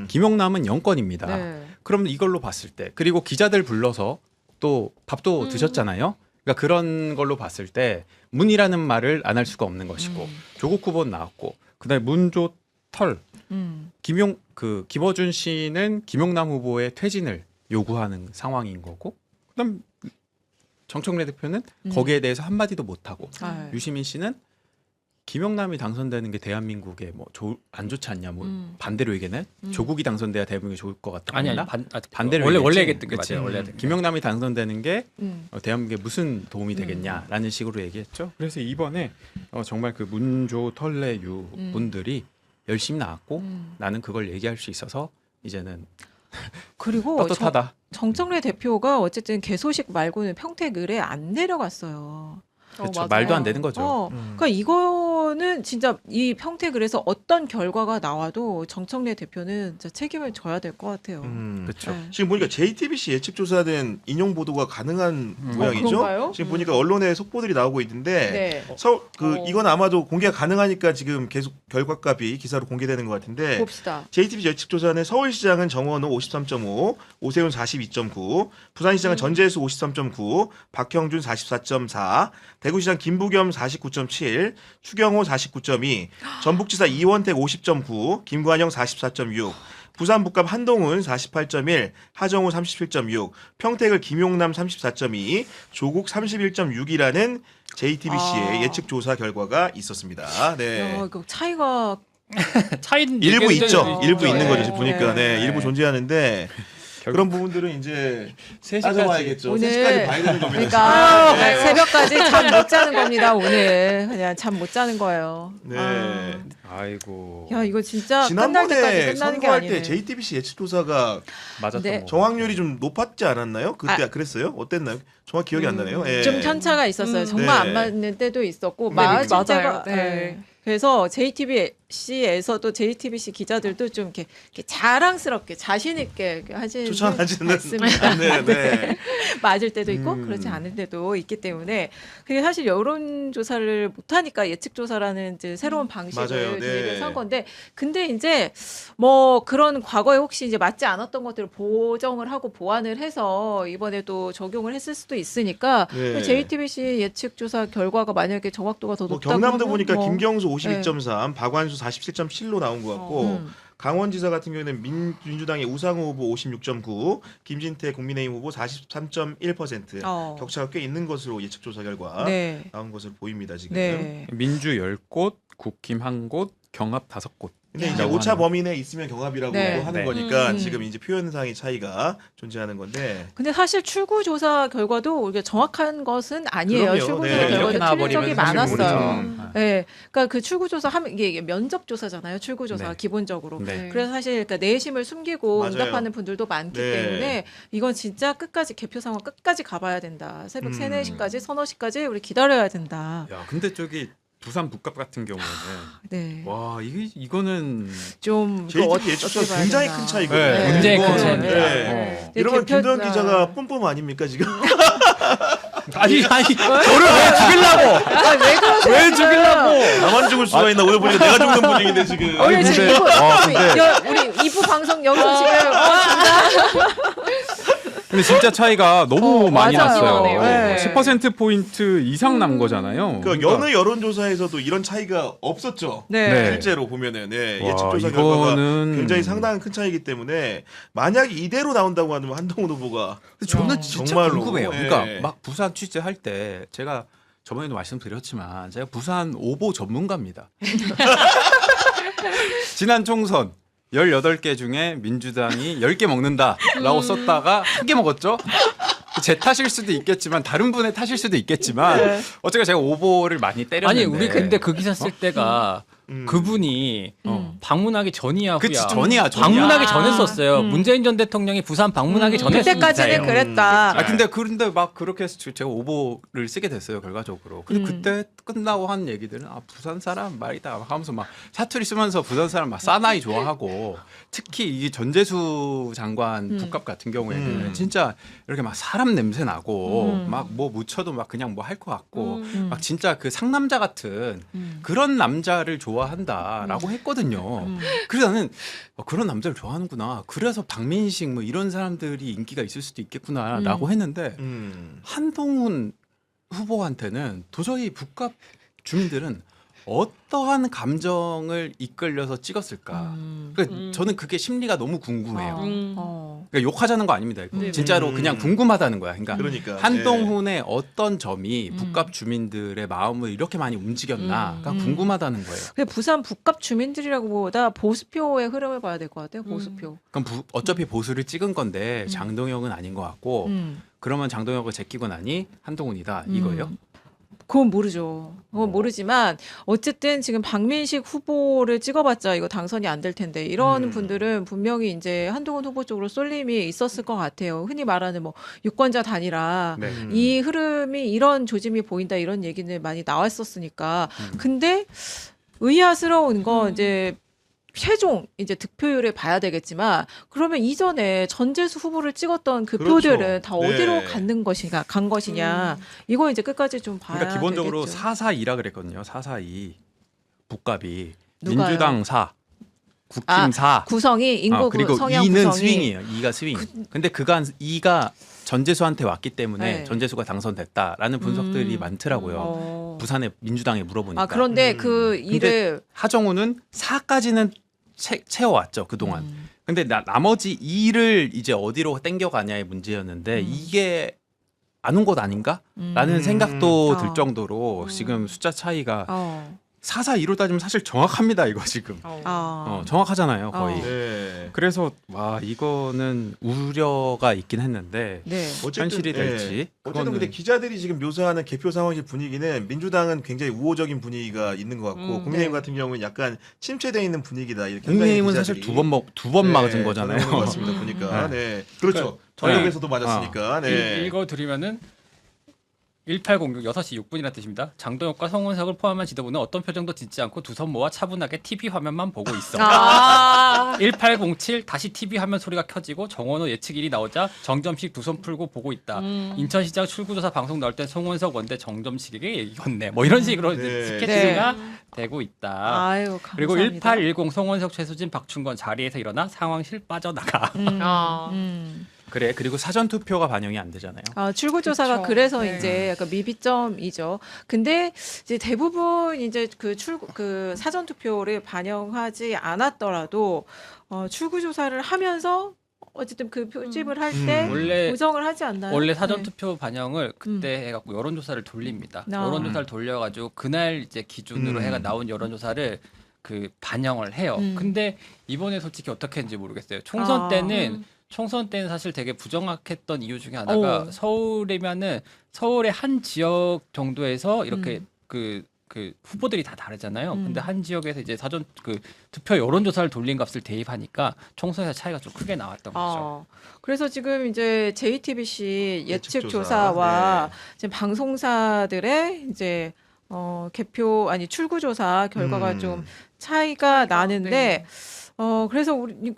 김용남은 0건입니다. 네. 그럼 이걸로 봤을 때 그리고 기자들 불러서 또 밥도 드셨잖아요. 그러니까 그런 걸로 봤을 때 문이라는 말을 안 할 수가 없는 것이고 조국 후보는 나왔고 그다음에 문조털 김어준 씨는 김용남 후보의 퇴진을 요구하는 상황인 거고 그다음 정청래 대표는 거기에 대해서 한마디도 못하고 아, 유시민 씨는 김용남이 당선되는 게 대한민국에 뭐 안 좋지 않냐 뭐 반대로 얘기는 조국이 당선돼야 대한민국이 좋을 것 같다. 아니 그러나? 반대로 원래 원래 얘기했지. 얘기했던 게 그치. 맞아요. 원래 김용남이 당선되는 게 대한민국에 무슨 도움이 음. 되겠냐라는 식으로 얘기했죠. 그래서 이번에 정말 그 문조털레유 분들이 열심히 나왔고 나는 그걸 얘기할 수 있어서 이제는 그리고 떳떳하다. 정청래 대표가 어쨌든 개소식 말고는 평택 을에 안 내려갔어요. 그렇죠. 맞아요. 말도 안 되는 거죠. 그러니까 이거는 진짜 이 평택을에서 어떤 결과가 나와도 정청래 대표는 진짜 책임을 져야 될 것 같아요. 그렇죠. 네. 지금 보니까 JTBC 예측 조사된 인용 보도가 가능한 모양이죠. 그런가요? 지금 보니까 언론에 속보들이 나오고 있는데 네. 이건 아마도 공개가 가능하니까 지금 계속 결과값이 기사로 공개되는 것 같은데 봅시다. JTBC 예측 조사는 서울시장은 정원호 53.5, 오세훈 42.9, 부산시장은 전재수 53.9, 박형준 44.4, 대구시장 김부겸 49.7, 추경호 49.2, 전북지사 이원택 50.9, 김관영 44.6, 부산 북갑 한동훈 48.1, 하정우 37.6, 평택을 김용남 34.2, 조국 31.6이라는 JTBC의 예측 조사 결과가 있었습니다. 네. 그 차이가 차이는 일부 얘기해도 있죠. 되죠. 일부 네. 있는 거죠. 지금 보니까 네. 네. 일부 존재하는데 그런 부분들은 이제 3시까지 따져봐야겠죠. 오늘 3시까지 봐야 되는 겁니다. 그러니까 네. 새벽까지 잠 못 자는 겁니다. 오늘 그냥 잠 못 자는 거예요. 네. 아이고. 야 이거 진짜 끝날 때까지 지난번에 끝나는 게 선거할 아니네. 때 JTBC 예측조사가 맞았던 네. 거. 정확률이 좀 높았지 않았나요? 그때 그랬어요? 어땠나요? 정확 기억이 안 나네요. 예. 좀 편차가 있었어요. 정말 네. 안 맞는 때도 있었고 네, 맞을 맞아요. 때가 네. 그래서 JTBC에서도 JTBC 기자들도 좀 이렇게 자랑스럽게 자신 있게 하시는 추천하지는 않습니다. 네, 네. 맞을 때도 있고 그렇지 않을 때도 있기 때문에 그게 사실 여론조사를 못하니까 예측조사라는 이제 새로운 방식을 맞아요. 네. 도입해서 한 건데 근데 이제 뭐 그런 과거에 혹시 이제 맞지 않았던 것들을 보정을 하고 보완을 해서 이번에도 적용을 했을 수도 있으니까 네. JTBC 예측조사 결과가 만약에 정확도가 더 뭐 높다 경남도 그러면 보니까 뭐, 김경수 52.3, 박완수 47.7로 나온 것 같고 음. 강원지사 같은 경우에는 민주당의 우상호 후보 56.9, 김진태 국민의힘 후보 43.1% 격차가 꽤 있는 것으로 예측조사 결과 네. 나온 것으로 보입니다 지금. 네. 민주 10곳, 국힘 1곳, 경합 5곳. 근데 이제 라고 오차 하네요. 범위 내에 있으면 경합이라고 네. 하는 네. 거니까 지금 이제 표현상의 차이가 존재하는 건데. 근데 사실 출구조사 결과도 우리가 정확한 것은 아니에요. 그럼요. 출구조사 네. 결과도 이렇게 틀린 적이 나와버리면 사실 많았어요. 모르죠. 네, 그러니까 그 출구조사 하면 이게 면접조사잖아요. 출구조사 네. 기본적으로. 네. 그래서 사실 그러니까 내심을 숨기고 맞아요. 응답하는 분들도 많기 네. 때문에 이건 진짜 끝까지 개표 상황 끝까지 가봐야 된다. 새벽 3, 4시까지 서너 시까지 우리 기다려야 된다. 야, 근데 저기 부산 북갑 같은 경우에는 네, 와, 이거는 좀 JTBC 예측조사 굉장히 큰 차이거든요. 네, 굉장히 큰 이거는, 차이입니다. 네. 네, 이러면 개표- 김도현 기자가 뿜뿜 아닙니까 지금? 아니 저를 왜 죽이려고? 왜 그러세요? 왜 죽이려고? 나만 죽을 수가 있나? 오늘 보니까 내가 죽는 분위기인데 지금. 우리 지금 근데- 우리 2부 방송 여기서 지금 근데 진짜 차이가 너무 많이 맞아요. 났어요. 네. 10% 포인트 이상 난 거잖아요. 그 여느 여론조사에서도 이런 차이가 없었죠. 네. 실제로 보면은 네, 와, 예측조사 결과가 이거는- 굉장히 상당한 큰 차이기 때문에 만약 이대로 나온다고 하면 한동훈 후보가 근데 저는 진짜 정말로, 궁금해요. 예. 그러니까 막 부산 취재할 때 제가 저번에도 말씀드렸지만 제가 부산 오보 전문가입니다. 지난 총선 18개 중에 민주당이 10개 먹는다라고 썼다가 크게 먹었죠. 제 탓일 수도 있겠지만 다른 분의 탓일 수도 있겠지만 어쨌든 제가 오보를 많이 때렸는데 아니 우리 근데 그 기사 쓸 때가 그분이 방문하기 전이야 그치, 후야. 전이야. 방문하기 전에 썼어요. 문재인 전 대통령이 부산 방문하기 전에 쓴 그때까지는 기사예요. 그랬다. 근데 막 그렇게 해서 제가 오보를 쓰게 됐어요 결과적으로. 근데 그때 끝나고 한 얘기들은 부산 사람 말이다 막 하면서 막 사투리 쓰면서 부산 사람 막 사나이 좋아하고 특히 이 전재수 장관 북갑 같은 경우에는 진짜 이렇게 막 사람 냄새 나고 막 뭐 묻혀도 막 그냥 뭐 할 것 같고 막 진짜 그 상남자 같은 그런 남자를 좋아한다라고 했거든요. 그래서 나는 그런 남자를 좋아하는구나. 그래서 박민식 뭐 이런 사람들이 인기가 있을 수도 있겠구나라고 했는데 한동훈 후보한테는 도저히 북갑 주민들은 어떠한 감정을 이끌려서 찍었을까? 그러니까 저는 그게 심리가 너무 궁금해요. 그러니까 욕하자는 거 아닙니다. 이거. 진짜로 그냥 궁금하다는 거야. 그러니까 그러니까, 한동훈의 어떤 점이 북갑 주민들의 마음을 이렇게 많이 움직였나가 궁금하다는 거예요. 근데 부산 북갑 주민들이라고 보다 보수표의 흐름을 봐야 될 것 같아요. 보수표. 그럼 어차피 보수를 찍은 건데 장동혁은 아닌 것 같고 그러면 장동혁을 제끼고 나니 한동훈이다 이거예요? 그건 모르죠. 그건 모르지만 어쨌든 지금 박민식 후보를 찍어봤자 이거 당선이 안 될 텐데 이런 분들은 분명히 이제 한동훈 후보 쪽으로 쏠림이 있었을 것 같아요. 흔히 말하는 뭐 유권자 단일화 네. 이 흐름이 이런 조짐이 보인다 이런 얘기는 많이 나왔었으니까 근데 의아스러운 건 이제 최종 이제 득표율을 봐야 되겠지만 그러면 이전에 전재수 후보를 찍었던 그 그렇죠. 표들은 다 어디로 네. 간 것이냐 이거 이제 끝까지 좀 봐야 그러니까 기본적으로 되겠죠. 442라 그랬거든요. 442 북갑이 누가요? 민주당 4, 국힘 4, 구성이 인구 그리고 성향 2는 구성이 스윙이에요. 2가 스윙. 근데 그간 2가 전재수한테 왔기 때문에 네. 전재수가 당선됐다라는 분석들이 많더라고요. 부산의 민주당에 물어보니까. 아 그런데 그 일을 하정우는 4까지는 채워왔죠 그동안. 근데 나머지 2를 이제 어디로 땡겨가냐의 문제였는데 이게 안 온 것 아닌가? 라는 생각도 어. 들 정도로 지금 숫자 차이가 4-4-2로 따지면 사실 정확합니다. 이거 지금 정확하잖아요, 거의. 네. 그래서 와 이거는 우려가 있긴 했는데 네. 현실이 될지. 어쨌든 근데 기자들이 지금 묘사하는 개표 상황실 분위기는 민주당은 굉장히 우호적인 분위기가 있는 것 같고 국민의힘 네. 같은 경우는 약간 침체되어 있는 분위기다. 이렇게 국민의힘은 사실 두 번 맞은 거잖아요. 것 같습니다. 보니까. 네. 그렇죠. 전역에서도 맞았으니까. 네. 읽어드리면은 1806 6시 6분이라는 뜻입니다. 장동혁과 송원석을 포함한 지도부는 어떤 표정도 짓지 않고 두 손 모아 차분하게 TV 화면만 보고 있어. 1807 다시 TV 화면 소리가 켜지고 정원호 예측일이 나오자 정점식 두 손 풀고 보고 있다. 인천시장 출구조사 방송 나올 때 송원석 원대 정점식에게 얘기했네. 뭐 이런 식으로 네. 스케치가 되고 있다. 아유, 그리고 감사합니다. 1810 송원석 최수진 박충건 자리에서 일어나 상황실 빠져나가. 그래 그리고 사전 투표가 반영이 안 되잖아요. 출구조사가 그쵸. 그래서 네. 이제 약간 미비점이죠. 근데 이제 대부분 이제 그 사전 투표를 반영하지 않았더라도 출구조사를 하면서 어쨌든 그 표집을 할 때 원래 보정을 하지 않나요? 원래 사전 네. 투표 반영을 그때 해갖고 여론조사를 돌립니다. 아. 여론조사를 돌려가지고 그날 이제 기준으로 해가 나온 여론조사를 그 반영을 해요. 근데 이번에 솔직히 어떻게 했는지 모르겠어요. 총선 때는 사실 되게 부정확했던 이유 중에 하나가 서울이면은 서울의 한 지역 정도에서 이렇게 그 후보들이 다 다르잖아요. 근데 한 지역에서 이제 사전 그 투표 여론조사를 돌린 값을 대입하니까 총선에서 차이가 좀 크게 나왔던 거죠. 그래서 지금 이제 JTBC 예측 예측조사. 조사와 네. 지금 방송사들의 이제 개표 아니 출구조사 결과가 좀 차이가 나는데 그래서 우리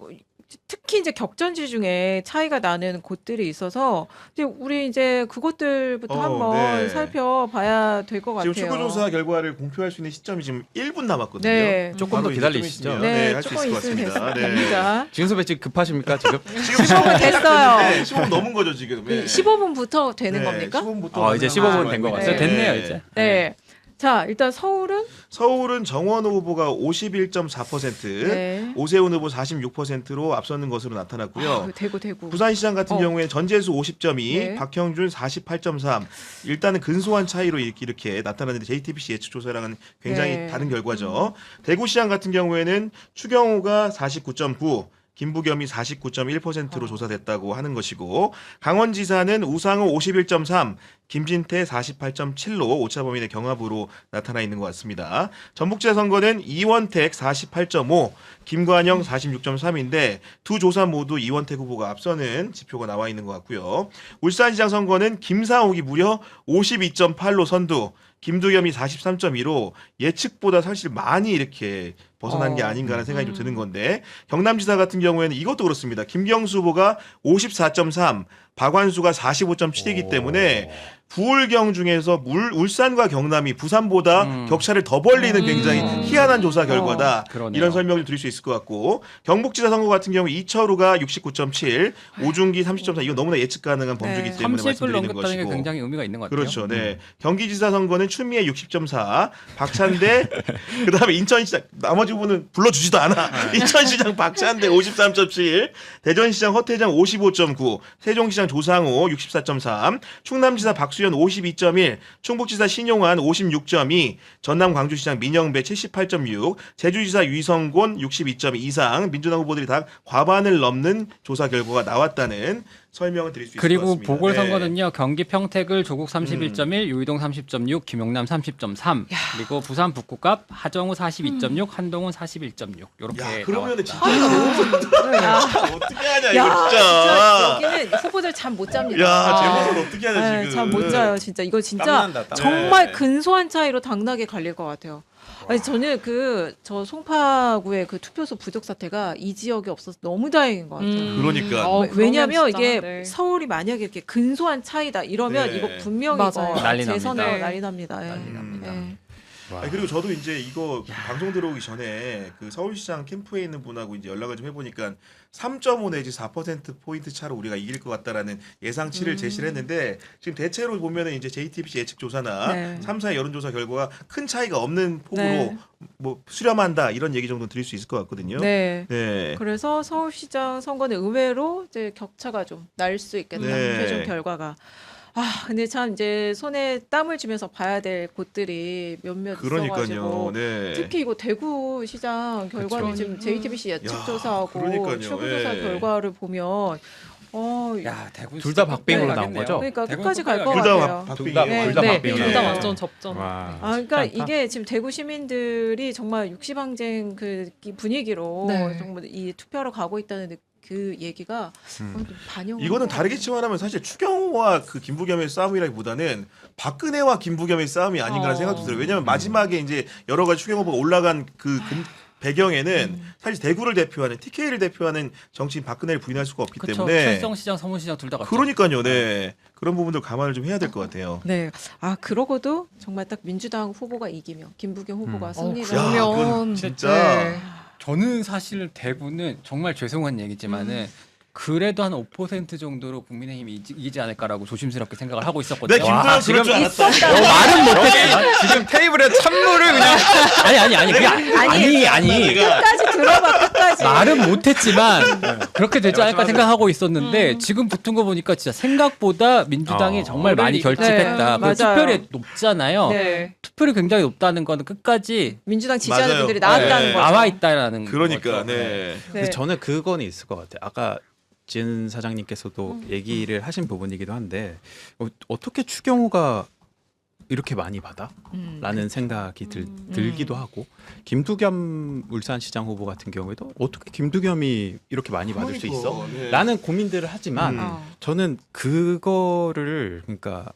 특히 이제 격전지 중에 차이가 나는 곳들이 있어서 이제 우리 이제 그것들부터 한번 네. 살펴봐야 될 것 같아요. 지금 출구조사 결과를 공표할 수 있는 시점이 지금 1분 남았거든요. 네. 조금 더 바로 기다리시죠. 좀 있으면, 네, 할 수 조금 있을 것 있으면 같습니다. 네. 됩니다. 진수 배치 급하십니까 지금? 지금 15분 됐어요. 15분 넘은 거죠 지금. 네. 15분부터 되는 겁니까? 15분부터 이제 15분 된 것 같아요. 이제 됐네요 이제. 네. 자, 일단 서울은 서울은 정원호 후보가 51.4%, 네. 오세훈 후보 46%로 앞서는 것으로 나타났고요. 대구. 부산시장 같은 경우에는 전재수 50.2, 네. 박형준 48.3. 일단은 근소한 차이로 이렇게 나타났는데 JTBC 예측 조사랑은 굉장히 네. 다른 결과죠. 대구시장 같은 경우에는 추경호가 49.9, 김부겸이 49.1%로 조사됐다고 하는 것이고, 강원지사는 우상호 51.3, 김진태 48.7로 오차 범위 내 경합으로 나타나 있는 것 같습니다. 전북지사 선거는 이원택 48.5, 김관영 46.3인데 두 조사 모두 이원택 후보가 앞서는 지표가 나와 있는 것 같고요. 울산시장 선거는 김상욱이 무려 52.8로 선두, 김두겸이 43.2로 예측보다 사실 많이 이렇게 벗어난 게 아닌가라는 생각이 좀 드는 건데, 경남지사 같은 경우에는 이것도 그렇습니다. 김경수 후보가 54.3, 박완수가 45.7이기 때문에 부울경 중에서 울산과 경남이 부산보다 격차를 더 벌리는 굉장히 희한한 조사 결과다. 그러네요. 이런 설명을 드릴 수 있을 것 같고, 경북지사 선거 같은 경우 이철우가 69.7, 오중기 30.4. 이거 너무나 예측 가능한 범주기 네. 때문에 30을 말씀드리는 넘겼다는 게 것이고. 굉장히 의미가 있는 것 같아요. 그렇죠. 네. 경기지사 선거는 추미애 60.4, 박찬대, 그다음에 인천시장 나머지 후보는 불러주지도 않아. 인천시장 박찬대 53.7, 대전시장 허태장 55.9, 세종시장 조상호 64.3, 충남지사 박수현 52.1, 충북지사 신용환 56.2, 전남 광주시장 민영배 78.6, 제주지사 유성곤 62.2 이상 민주당 후보들이 다 과반을 넘는 조사 결과가 나왔다는 설명을 드릴 수 있을 것 그리고 같습니다. 보궐선거는요. 경기 평택을 조국 31.1, 요이동 30.6, 김용남 30.3, 그리고 부산 북구갑 하정우 42.6, 한동훈 41.6 이렇게 야, 그러면 나왔다. 진짜 어떻게 하냐 야, 이거 진짜 진짜. 여기는 후보들 잠 못 잡니다. 야, 제목을 어떻게 하냐 지금. 잠 못 자요, 진짜. 이거 진짜 땀난다, 땀. 정말 네. 근소한 차이로 당락에 갈릴 것 같아요. 아니 저는 저 송파구의 그 투표소 부족 사태가 이 지역에 없어서 너무 다행인 것 같아요. 그러니까. 왜냐하면 그러면 진짜, 이게 네. 서울이 만약에 이렇게 근소한 차이다 이러면 네. 이거 분명히 맞아요. 이거 난리 재선으로 납니다. 난리 납니다. 예. 난리 납니다. 예. 아니, 그리고 저도 이제 이거 방송 들어오기 전에 그 서울시장 캠프에 있는 분하고 이제 연락을 좀 해보니까 3.5 내지 4% 포인트 차로 우리가 이길 것 같다라는 예상치를 제시를 했는데, 지금 대체로 보면은 이제 JTBC 예측 조사나 네. 3사의 여론조사 결과가 큰 차이가 없는 폭으로 네. 뭐 수렴한다 이런 얘기 정도 드릴 수 있을 것 같거든요. 네. 네. 그래서 서울시장 선거는 의외로 이제 격차가 좀 날 수 있겠다. 네. 최종 결과가. 근데 참 이제 손에 땀을 쥐면서 봐야 될 곳들이 몇몇 그러니까요. 있어가지고 네. 특히 이거 대구 시장 결과를 그쵸. 지금 JTBC 예측 야, 조사하고 그러니까요. 출구 조사 예. 결과를 보면 야, 대구 둘다 진짜 박빙으로 끝까지 나온 거죠? 그러니까 대구는 끝까지 갈 것 가겠네요. 둘 다 같아요. 박빙이에요. 네, 둘다 네. 박빙이에요. 둘 다 완전 접전. 와, 그러니까 쉽지 않다. 이게 지금 대구 시민들이 정말 육시방쟁 그 분위기로 네. 정말 이 투표하러 가고 있다는 그 얘기가 반영. 이거는 다르게 치환하면 사실 추경호와 그 김부겸의 싸움이라기보다는 박근혜와 김부겸의 싸움이 아닌가라는 생각도 들어요. 왜냐하면 마지막에 이제 여러 가지 추경 후보가 올라간 그 배경에는 사실 대구를 대표하는 TK를 대표하는 정치인 박근혜를 부인할 수가 없기 그쵸. 때문에 철성시장, 서문시장 둘 다 갔죠. 그러니까요. 네. 그런 부분들 감안을 좀 해야 될 것 같아요. 네. 그러고도 정말 딱 민주당 후보가 이기며 김부겸 후보가 승리를 야, 하면 그건 진짜 네. 저는 사실 대구는 정말 죄송한 얘기지만은 그래도 한 5% 정도로 국민의힘이 이기지 않을까라고 조심스럽게 생각을 하고 있었거든요. 네, 김도현 그럴 줄 알았어. 말은 못했지만 지금 테이블에 찬물을 그냥 아니 그게 아니 끝까지 들어봐 끝까지. 말은 못했지만 그렇게 되지 않을까 생각하고 있었는데 지금 붙은 거 보니까 진짜 생각보다 민주당이 정말 많이 결집했다. 네, 그리고 맞아요. 투표율이 높잖아요. 네. 투표율이 굉장히 높다는 거는 끝까지 민주당 지지하는 맞아요. 분들이 나왔다는 네. 거죠. 나와 있다라는 그러니까 거죠. 네. 네. 근데 저는 그건 있을 것 같아요. 아까 진 사장님께서도 얘기를 하신 부분이기도 한데 어떻게 추경호가 이렇게 많이 받아? 라는 생각이 들기도 하고 김두겸 울산시장 후보 같은 경우에도 어떻게 김두겸이 이렇게 많이 받을 수 있어? 네. 라는 고민들을 하지만 저는 그거를 그러니까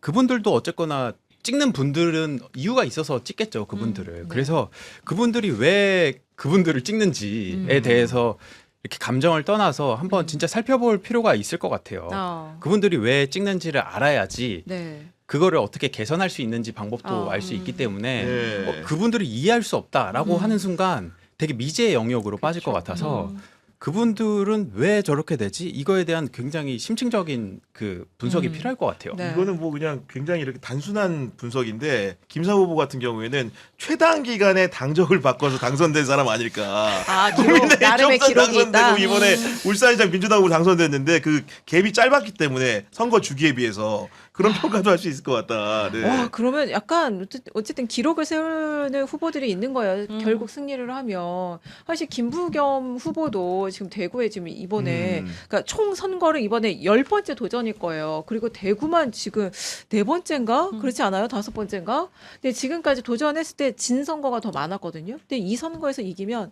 그분들도 어쨌거나 찍는 분들은 이유가 있어서 찍겠죠. 그분들을. 그래서 그분들이 왜 그분들을 찍는지에 대해서 이렇게 감정을 떠나서 한번 진짜 살펴볼 필요가 있을 것 같아요. 그분들이 왜 찍는지를 알아야지 네. 그거를 어떻게 개선할 수 있는지 방법도 알 수 있기 때문에 네. 그분들을 이해할 수 없다라고 하는 순간 되게 미지의 영역으로 빠질 것 같아서 그분들은 왜 저렇게 되지? 이거에 대한 굉장히 심층적인 그 분석이 필요할 것 같아요. 네. 이거는 뭐 그냥 굉장히 이렇게 단순한 분석인데 김사 후보 같은 경우에는 최단 기간에 당적을 바꿔서 당선된 사람 아닐까. 기록, 나름의 총선 기록이 있다. 당선되고 이번에 울산시장 민주당으로 당선됐는데 그 갭이 짧았기 때문에 선거 주기에 비해서 그런 평가도 할 수 있을 것 같다. 네. 와, 그러면 약간 어쨌든 기록을 세우는 후보들이 있는 거예요. 결국 승리를 하면. 사실 김부겸 후보도 지금 대구에 지금 이번에 그러니까 총 선거를 이번에 10번째 도전일 거예요. 그리고 대구만 지금 4번째인가? 그렇지 않아요? 5번째인가? 근데 지금까지 도전했을 때 진 선거가 더 많았거든요. 근데 이 선거에서 이기면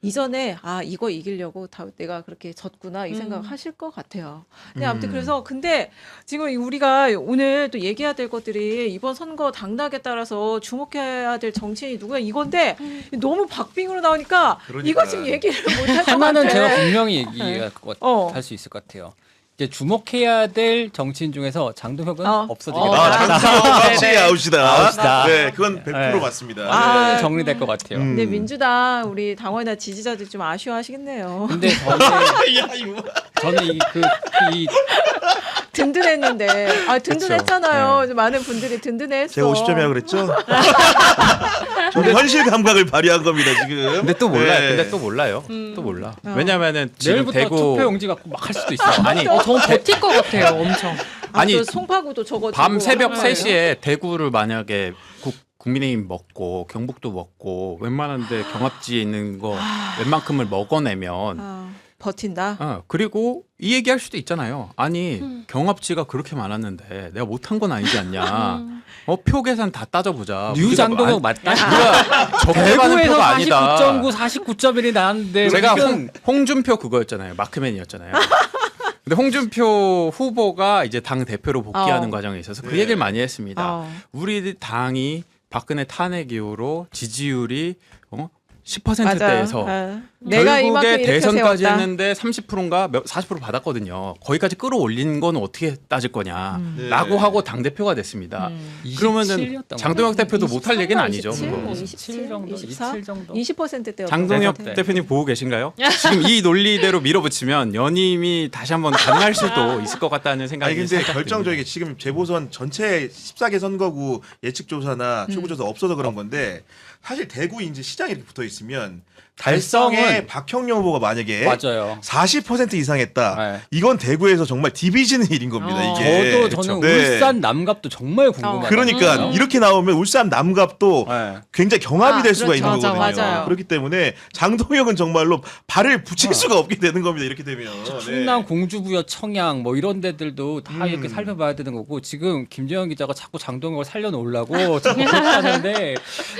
이전에 이거 이기려고 내가 그렇게 졌구나 이 생각 하실 것 같아요. 근데 아무튼 그래서 근데 지금 우리가 오늘 또 얘기해야 될 것들이 이번 선거 당락에 따라서 주목해야 될 정치인이 누구야 이건데 너무 박빙으로 나오니까 그러니까. 이거 지금 얘기를 못할 것 같아. 하나는 제가 분명히 얘기할 어. 수 있을 것 같아요. 이제 주목해야 될 정치인 중에서 장동혁은 없어지게 장수영 확실히 네네. 아웃이다. 네, 그건 100% 맞습니다. 아, 네. 정리될 것 같아요. 근데 민주당 우리 당원이나 지지자들 좀 아쉬워하시겠네요. 근데 저는 이 든든했는데 든든했잖아요. 많은 분들이 든든했어. 제가 50점이라고 그랬죠? 저는 현실 감각을 발휘한 겁니다 지금. 근데 또 몰라요. 네. 근데 또 몰라요. 또 몰라. 왜냐면은 지금 내일부터 대구 투표용지 갖고 막 할 수도 있어. 아니 전 버틸 것 같아요, 엄청. 아니, 또 송파구도 저거 밤 새벽 하는 거예요? 3시에 대구를 만약에 국민의힘 먹고 경북도 먹고 웬만한데 경합지에 있는 거 웬만큼을 먹어내면 버틴다. 그리고 이 얘기할 수도 있잖아요. 아니 경합지가 그렇게 많았는데 내가 못한 건 아니지 않냐. 표 계산 다 따져보자. 류장동혁 맞다. 우리가 적게 받은 대구에서 표가 아니다. 49.9, 49.1이 나왔는데 제가 우리는 홍준표 그거였잖아요. 마크맨이었잖아요. 근데 홍준표 후보가 이제 당 대표로 복귀하는 과정에 있어서 그 얘기를 많이 했습니다. 우리 당이 박근혜 탄핵 이후로 지지율이 10%대에서 내가 이만큼 결국에 이렇게 대선까지 세웠다. 했는데 30%인가 40% 받았거든요. 거기까지 끌어올린 건 어떻게 따질 거냐라고 하고 당 대표가 됐습니다. 그러면은 장동혁 대표도 못할 얘기는 아니죠. 27 정도, 27 정도. 20%대요. 장동혁 네. 대표님 보고 계신가요? 지금 이 논리대로 밀어붙이면 연임이 다시 한번 가능할 수도 있을 것 같다는 생각이 아니 근데 살짝 결정적인 게 지금 재보선 전체 14개 선거구 예측 조사나 출구 조사 없어서 그런 건데 사실 대구 이제 시장이 이렇게 붙어 있으면 달성에 달성은 박형령 후보가 만약에 맞아요. 40% 이상 했다. 네. 이건 대구에서 정말 디비지는 일인 겁니다. 이게. 저는 네. 울산 남갑도 정말 궁금하다. 그러니까 이렇게 나오면 울산 남갑도 네. 굉장히 경합이 될 수가 그렇죠. 있는 거거든요. 맞아요. 그렇기 때문에 장동혁은 정말로 발을 붙일 수가 없게 되는 겁니다. 이렇게 되면. 충남 공주부여 청양 뭐 이런 데들도 다 이렇게 살펴봐야 되는 거고 지금 김재현 기자가 자꾸 장동혁을 살려놓으려고 자꾸 그렇게 하는데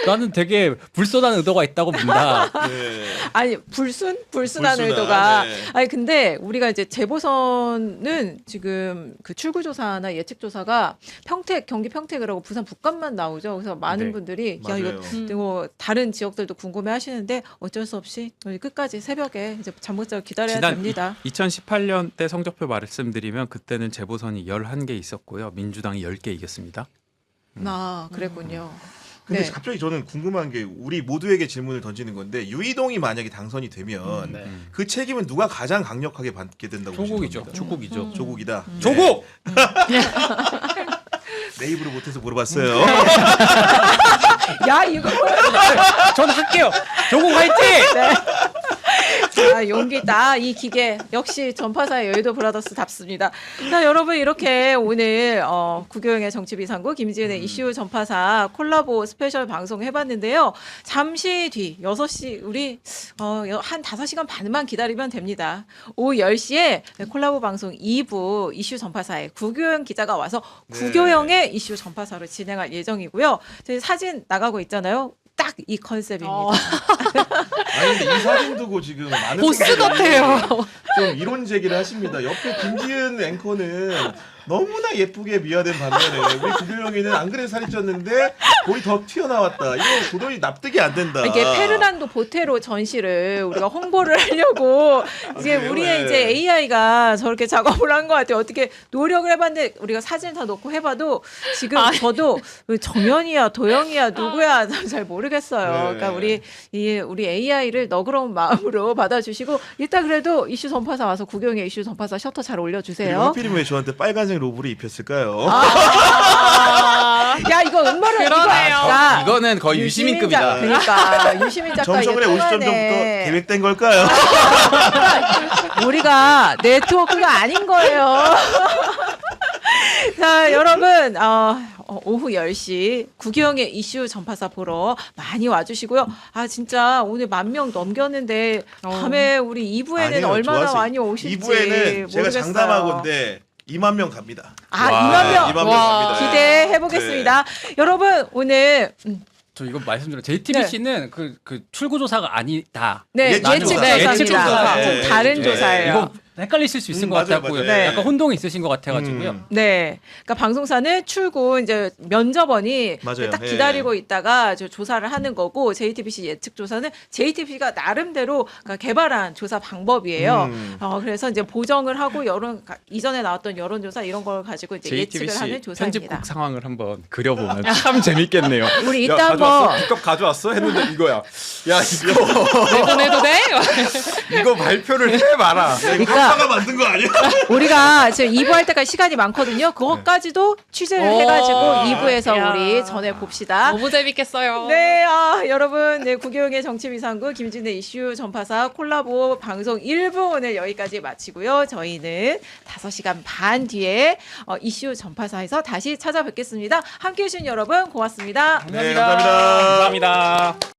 나는 되게 불손한 의도가 있다고 본다. 네. 아니 불순한 불순한, 의도가 네. 아니 근데 우리가 이제 재보선은 지금 그 출구조사나 예측조사가 평택 경기 평택이라고 부산 북간만 나오죠. 그래서 많은 네. 분들이 야 맞아요. 이거 다른 지역들도 궁금해하시는데 어쩔 수 없이 우리 끝까지 새벽에 이제 잠 못 자고 기다려야 지난 됩니다. 2018년 때 성적표 말씀드리면 그때는 재보선이 11개 있었고요. 민주당이 10개 이겼습니다. 아 그랬군요. 근데 네. 갑자기 저는 궁금한 게 우리 모두에게 질문을 던지는 건데 유이동이 만약에 당선이 되면 네. 그 책임은 누가 가장 강력하게 받게 된다고 조국이죠. 보십니까? 조국이죠. 조국이다. 네. 조국. 내 입으로 못해서 물어봤어요. 야 이거 전 할게요. 조국 화이팅. 자, 용기 있다. 이 기계 역시 전파사의 여의도 브라더스답습니다. 자, 여러분 이렇게 오늘 구교영의 정치비상구 김지은의 이슈 전파사 콜라보 스페셜 방송 해봤는데요. 잠시 뒤 6시 우리 한 5시간 반만 기다리면 됩니다. 오후 10시에 콜라보 방송 2부 이슈 전파사에 구교영 기자가 와서 구교영의 이슈 전파사로 진행할 예정이고요. 저희 사진 나가고 있잖아요. 딱 이 컨셉입니다. 아니 근데 이 사진 두고 지금 많은 보스 분들이 같아요. 좀 이론 제기를 하십니다. 옆에 김지은 앵커는 너무나 예쁘게 미화된 반면에 우리 구교영이는 안 그래도 살이 쪘는데 거의 더 튀어나왔다. 이거 도저히 납득이 안 된다. 이게 페르난도 보테로 전시를 우리가 홍보를 하려고 이제 그래요? 우리의 네. 이제 AI가 저렇게 작업을 한 것 같아요. 어떻게 노력을 해봤는데 우리가 사진 다 넣고 해봐도 지금 저도 정연이야 도영이야 누구야 잘 모르겠어요. 네. 그러니까 우리 AI를 너그러운 마음으로 받아주시고 일단 그래도 이슈 전파사 와서 구경의 이슈 전파사 셔터 잘 그리고 올려주세요. 하필이면 왜 저한테 빨간색 로브를 입혔을까요? 야 이거 음모를 그러네요. 야, 이거는 거의 유시민급이다. 그러니까 유시민 작가 정성은의 이게 50점 전부터 통하네. 계획된 걸까요? 우리가 네트워크가 아닌 거예요. 자, 여러분, 오후 10시 구기영의 이슈 전파사 보러 많이 와주시고요. 아, 진짜 오늘 10,000명 넘겼는데 밤에 우리 2부에는 아니에요. 얼마나 좋았어요. 많이 오실지 2부에는 제가 모르겠어요. 장담하건데 2만 명 갑니다. 아, 와, 2만 명. 2만 명 와. 갑니다. 기대해 보겠습니다. 여러분, 오늘 저 이거 말씀드려. JTBC는 그 출구조사가 아니다. 네, 예측 예측 조사. 조사입니다. 예측 조사. 좀 다른 네. 조사예요. 이거 헷갈리실 수 있을 것 맞아요, 같았고요. 맞아요. 네. 약간 혼동이 있으신 것 같아가지고요. 네. 그러니까 방송사는 출구 이제 면접원이 맞아요. 딱 예. 기다리고 있다가 저 조사를 하는 거고 JTBC 예측 조사는 JTBC가 나름대로 그러니까 개발한 조사 방법이에요. 그래서 이제 보정을 하고 이전에 나왔던 여론조사 이런 걸 가지고 이제 예측을 하는 JTBC 조사입니다. 편집국 상황을 한번 그려보면 참 재밌겠네요. 우리 이따 한번 국값 가져왔어? 했는데 이거야. 야 이거 내보내도 돼? 이거 발표를 해봐라. 그러니까 화가 만든 거 아니야? 우리가 지금 2부 할 때까지 시간이 많거든요. 그것까지도 취재를 오. 해가지고 2부에서 야. 우리 전해 봅시다. 너무 재밌겠어요. 네, 여러분, 네, 구교영의 정치비상구 김진의 이슈 전파사 콜라보 방송 1부 오늘 여기까지 마치고요. 저희는 5시간 반 뒤에 이슈 전파사에서 다시 찾아뵙겠습니다. 함께해 주신 여러분 고맙습니다. 네, 감사합니다. 감사합니다.